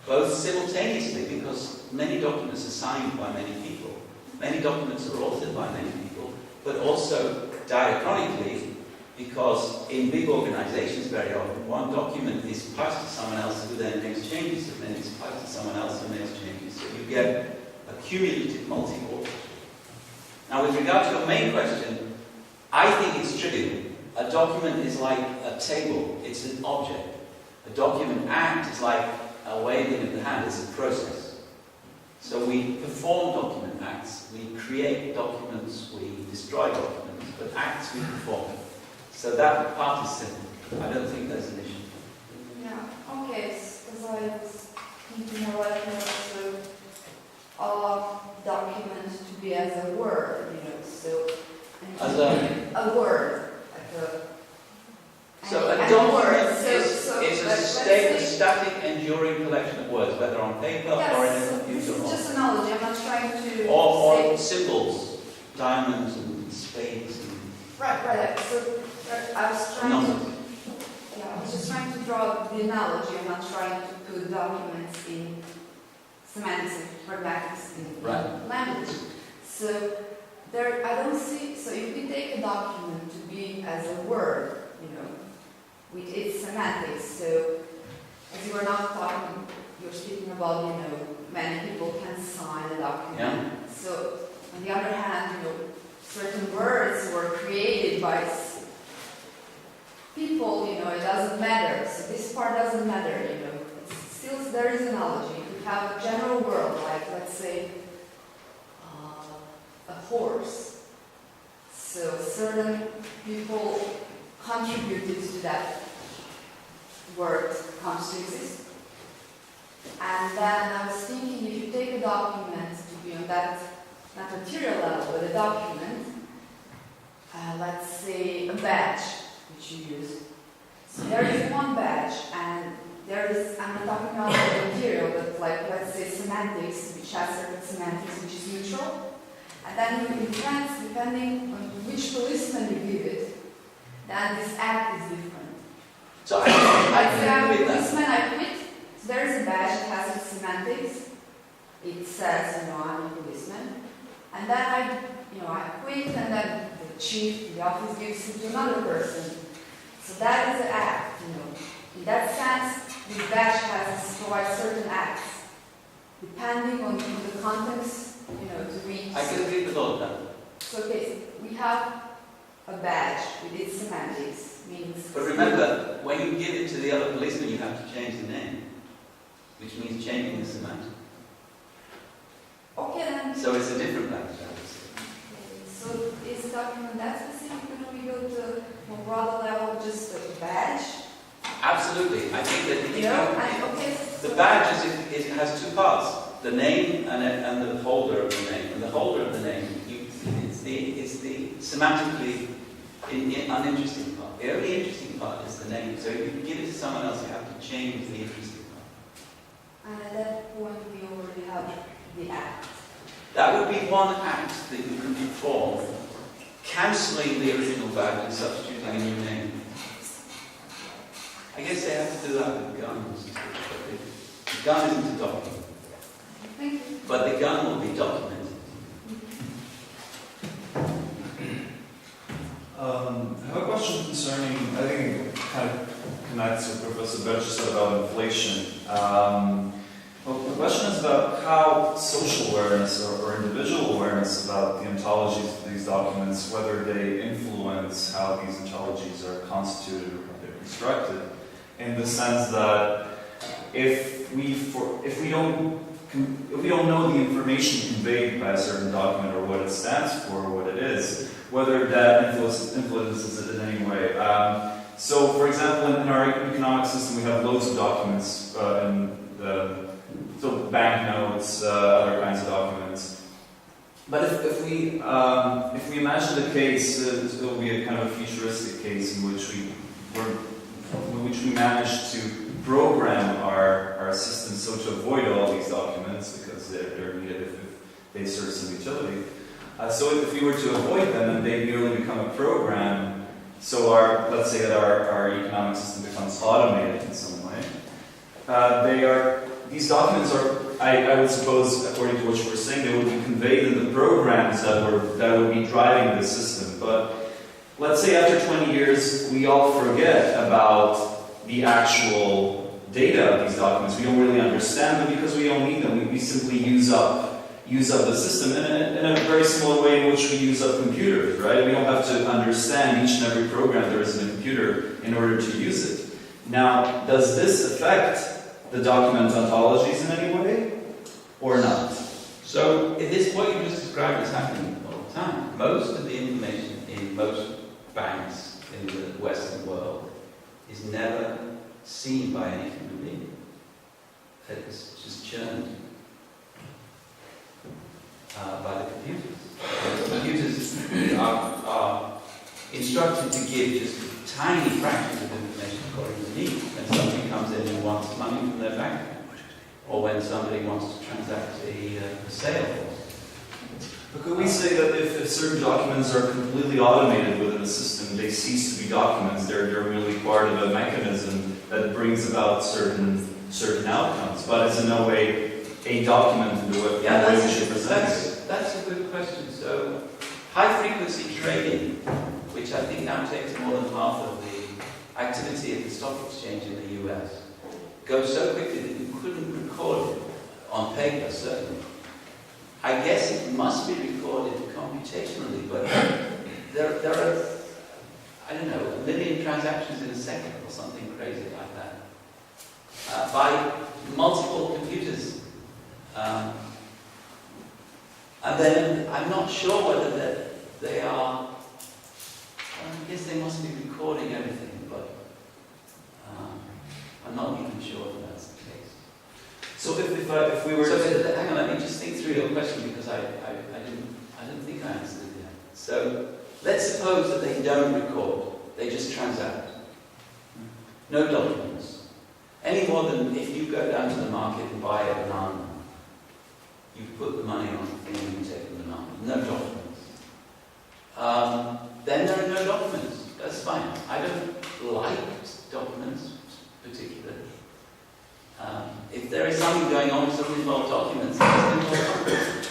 both simultaneously, because many documents are signed by many people, many documents are authored by many people, but also diachronically, because in big organizations very often, one document is passed to someone else who then makes changes, and then it's passed to someone else who makes changes. So you get a cumulative multi-author. Now, with regard to your main question, I think it's trivial. A document is like a table. It's an object. A document act is like a waving of the hand. It's a process. So we perform document acts. We create documents. We destroy documents. But acts we perform. So that part is simple. I don't think there's an issue. Yeah, okay, because I was thinking about document to be as a word, so As a word, So a and document word. is a static, enduring collection of words, whether on paper or in a Yes, this computer is just analogy. I'm not trying to or say. symbols, diamonds and spades. And Right. So I was trying numbers. to. Yeah, I was just trying to draw the analogy. I'm not trying to put documents in semantics and pragmatics in language. So I don't see. So if we take a document to be as a word, with its semantics. So as you were not talking, you're speaking about, many people can sign a document. Yeah. So on the other hand, certain words were created by people, it doesn't matter. So this part doesn't matter, It's still, there is analogy. We have a general word, like, let's say, a horse. So certain people contributed to that word comes to exist. And then I was thinking, if you take a document to be on that, not material level, but a document, let's say a badge, which you use. So there is one badge, and there is, I'm not talking about the material, but like, let's say semantics, which has certain semantics, which is neutral. And then in France, depending on which policeman you give it, then this act is different. So Like I say I'm a agree with that. policeman, I quit, so there's a badge, it has its semantics. It says, I'm a policeman. And then I quit, and then the chief, the office gives it to another person. So that is an act, In that sense, this badge provides certain acts, depending on the context, to reach. I can agree with all of that. So, okay, we have a badge with its semantics, means. But remember, when you give it to the other policeman, you have to change the name, which means changing the semantics. Okay, then. So it's a different badge, I would say. So is the document that specific when we go to more broader level, just a badge? Absolutely. I think that Okay. the badge it has two parts: the name and the holder of the name. And the holder of the name, it's the semantically uninteresting part. The only interesting part is the name. So if you give it to someone else, you have to change the interesting part. And at that point, we already have the act. That would be one act that you can perform, cancelling the original badge and substituting a new name. I guess they have to do that with guns. The gun isn't a document. Thank you. But the gun will be documented. I have a question concerning, I think it kind of connects with Professor Berger said about inflation. Well, the question is about how social awareness or individual awareness about the ontologies of these documents, whether they influence how these ontologies are constituted or how they're constructed, in the sense that if we don't know the information conveyed by a certain document or what it stands for or what it is, whether that influences it in any way. So, for example, in our economic system, we have loads of documents, so banknotes, other kinds of documents. But if we imagine the case, it will be a kind of a futuristic case in which we manage to program our system so to avoid all these documents because they're needed if they serve some utility. So if we were to avoid them and they merely become a program, so let's say that our economic system becomes automated in some way, these documents are, I would suppose, according to what you were saying, they would be conveyed in the programs that would be driving the system. But let's say after 20 years, we all forget about the actual data of these documents. We don't really understand them because we don't need them. We simply use up the system in a very similar way in which we use up computers, right? We don't have to understand each and every program there is in a computer in order to use it. Now, does this affect the document ontologies in any way, or not? So, what you just described is happening all the time. Most of the information in most banks in the Western world is never seen by any human being. It's just churned by the computers. The computers are instructed to give just tiny fractions of information according to need. When somebody comes in and wants money from their bank account, or when somebody wants to transact a sale. But could we say that if certain documents are completely automated within a system, they cease to be documents, they're merely part of a mechanism that brings about certain outcomes, but it's in no way a document in the way we should present it? That's a good question. So, high-frequency trading, which I think now takes more than half of the activity at the stock exchange in the US, goes so quickly that you couldn't record it on paper, certainly. I guess it must be recorded computationally, but there are, I don't know, 1 million transactions in a second or something crazy like that, by multiple computers. And then I'm not sure whether they are, I guess they must be recording everything, but I'm not even sure that that's the case. So if we were to... hang on, let me just think through your question because I didn't think I answered it yet. So let's suppose that they don't record, they just transact. No documents. Any more than if you go down to the market and buy a banana, you put the money on the thing and you take the banana. no documents, then there are no documents. That's fine. I don't like documents particularly. If there is something going on which doesn't involve documents, it doesn't involve documents.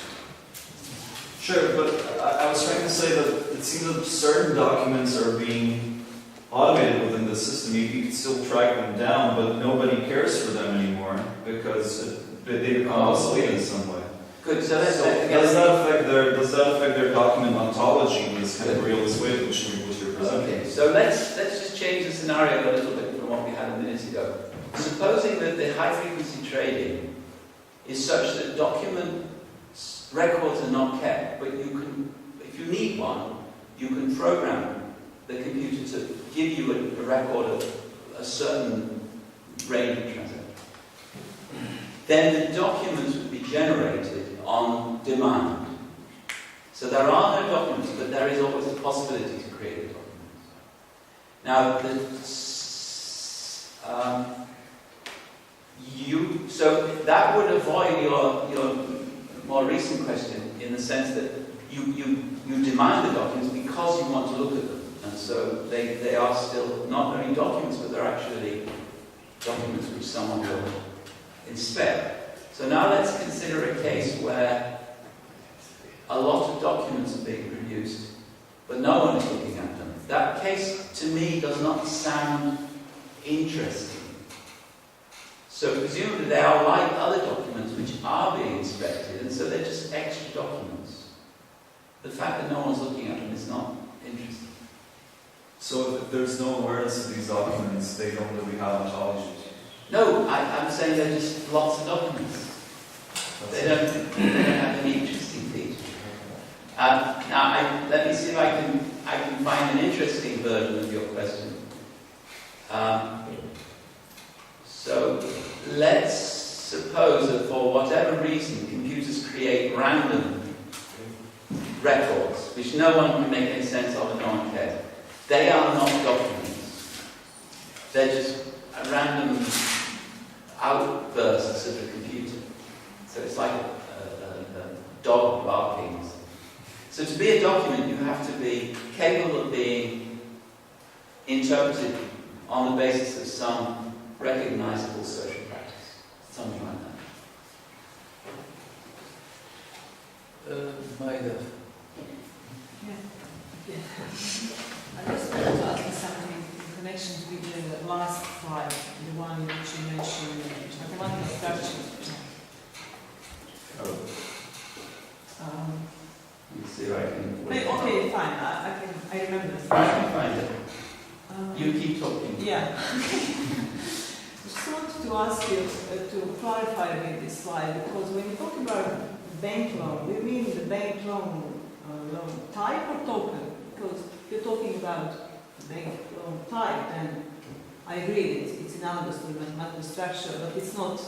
Sure, but I was trying to say that it seems that certain documents are being automated within the system. You can still track them down, but nobody cares for them anymore because they become obsolete in some way. Good. So let's Does that affect their document ontology in this kind of realist way which you're presenting? Okay, so let's just change the scenario a little bit from what we had a minute ago. Supposing that the high frequency trading is such that document records are not kept, but you can, if you need one, you can program the computer to give you a record of a certain range of transactions. Then the documents would be generated on demand. So there are no documents, but there is always a possibility to create a document. Now, so that would avoid your more recent question in the sense that you demand the documents because you want to look at them. And so they are still not only documents, but they're actually documents which someone will inspect. So now let's consider a case where a lot of documents are being produced, but no one is looking at them. That case, to me, does not sound interesting. So presumably they are like other documents which are being inspected, and so they're just extra documents. The fact that no one's looking at them is not interesting. So if there's no awareness of these documents, they don't really have ontology. No, I'm saying they're just lots of documents. They don't have any interesting features. Now, let me see if I can find an interesting version of your question. So let's suppose that for whatever reason, computers create random records, which no one can make any sense of and no one cares. They are not documents. They're just random outbursts of the computer. So it's like a dog barking. So to be a document, you have to be capable of being interpreted on the basis of some recognizable social practice. Something like that. Maida. I just wanted to ask you something in connection with the last slide, the one which you mentioned, mathematical structures. Let's see if I can. Okay, fine. I remember. I can find it. You keep talking. Yeah. I just wanted to ask you to clarify a bit this slide, because when you talk about bank loan, do you mean the bank loan type or token? Because if you're talking about bank loan type, then I agree it's analogous to the mathematical structure, but it's not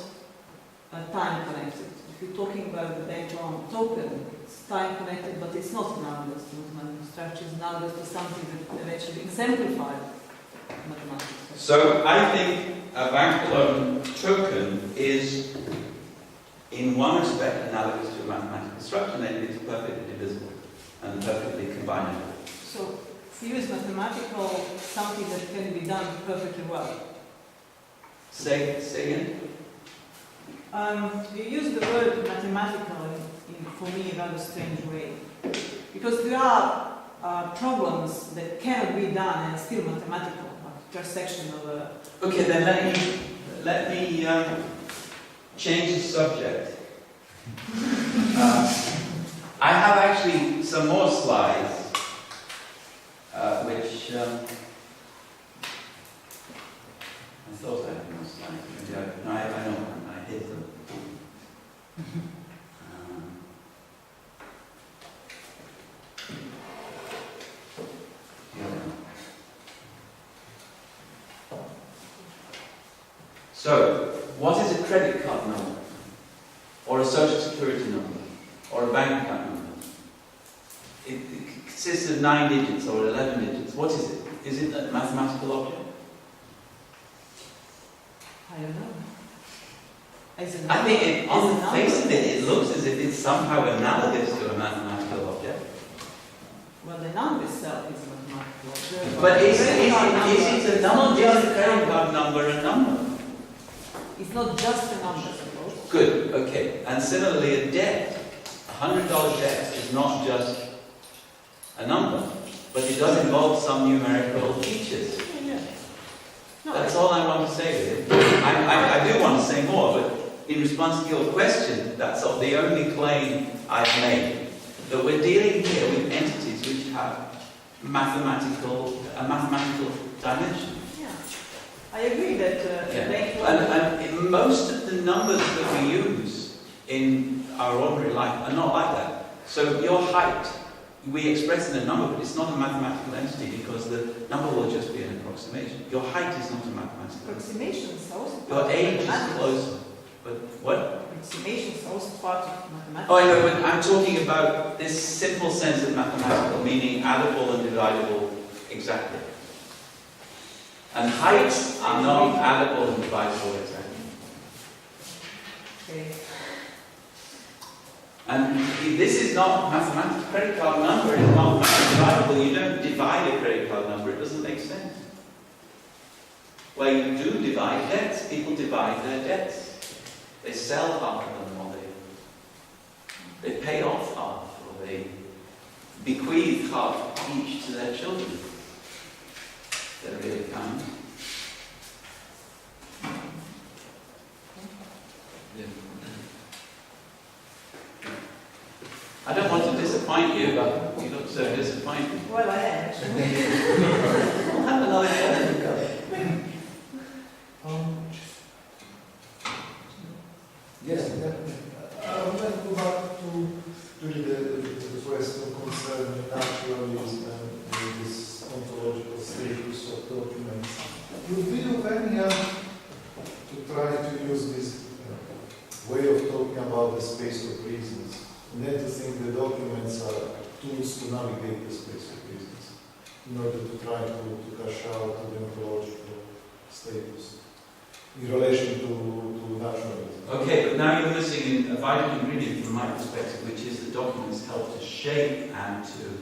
time connected. If you're talking about the bank loan token, it's time connected, but it's not analogous to mathematical structure. It's analogous to something that eventually exemplifies mathematical structure. So I think a bank loan token is, in one respect, analogous to a mathematical structure, namely it's perfectly divisible and perfectly combinable. So, if you use mathematical, something that can be done perfectly well. Say again? You use the word mathematical in, for me, a rather strange way. Because there are problems that cannot be done and still mathematical, like intersection of a... Okay, then let me change the subject. I have actually some more slides, which I thought I had more slides. Maybe I don't. I hid them. So, what is a credit card number? Or a social security number? Or a bank account number? It consists of 9 digits or 11 digits. What is it? Is it a mathematical object? I don't know. I think on the face of it, it looks as if it's somehow analogous to a mathematical object. but the number itself is mathematical. But is Credit card number it a is number? not Is just the a credit number. card number a number? It's not just a number, suppose. Good, okay. And similarly, a debt, $100 debt is not just a number, but it does involve some numerical features. Yeah. No, That's all I want to say with it. I do want to say more, but in response to your question, that's the only claim I've made. That we're dealing here with entities which have a mathematical dimension. yeah. I agree that Yeah. bank And most of the numbers that we use in our ordinary life are not like that. So your height, we express in a number, but it's not a mathematical entity because the number will just be an approximation. Your height is not a mathematical entity. approximation is also Your part age of is mathematics. closer. But what? Approximation is also part of mathematics. Oh, I know, but I'm talking about this simple sense of mathematical, meaning addable and divisible exactly. And heights are not addable and divisible exactly. Okay. And this is not mathematical. Credit card number is not dividable. You don't divide a credit card number. It doesn't make sense. Well, you do divide debts. People divide their debts. They sell half of them, or they pay off half, or they bequeath half each to their children. They're really kind. Yeah. I don't want to disappoint you, but you look so disappointed. Well, I am actually. We'll have another go. Yes, I would like to go back to really the question concerning naturalism and this ontological status of documents. Would we do any to try to use this way of talking about the space of reasons? And then to think the documents are tools to navigate the space of reasons in order to try to cash out the ontological status in relation to naturalism. Okay, but now you're missing a vital ingredient from my perspective, which is the documents help to shape and to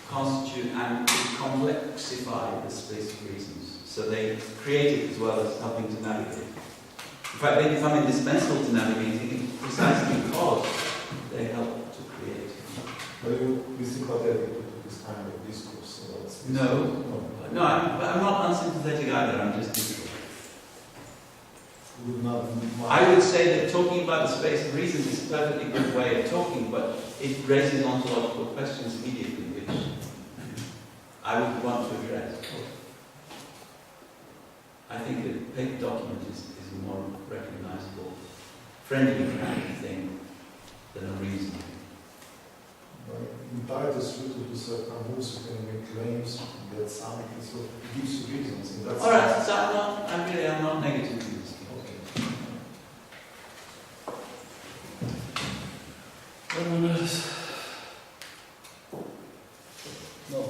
constitute and to complexify the space of reasons. So they create it as well as helping to navigate. In fact, they become indispensable to navigating it precisely because they help to create. Are you sympathetic to this kind of discourse about space? No. No, I'm not unsympathetic either, I'm just neutral. I would say that talking about the space of reasons is a perfectly good way of talking, but it raises ontological questions immediately, which I would want to address. I think a paper document is a more recognizable, friendly kind of thing than a reason. In titles suited to certain rules, you can make claims that something sort of gives you reasons. All right, so I'm not negative to this. Okay. No.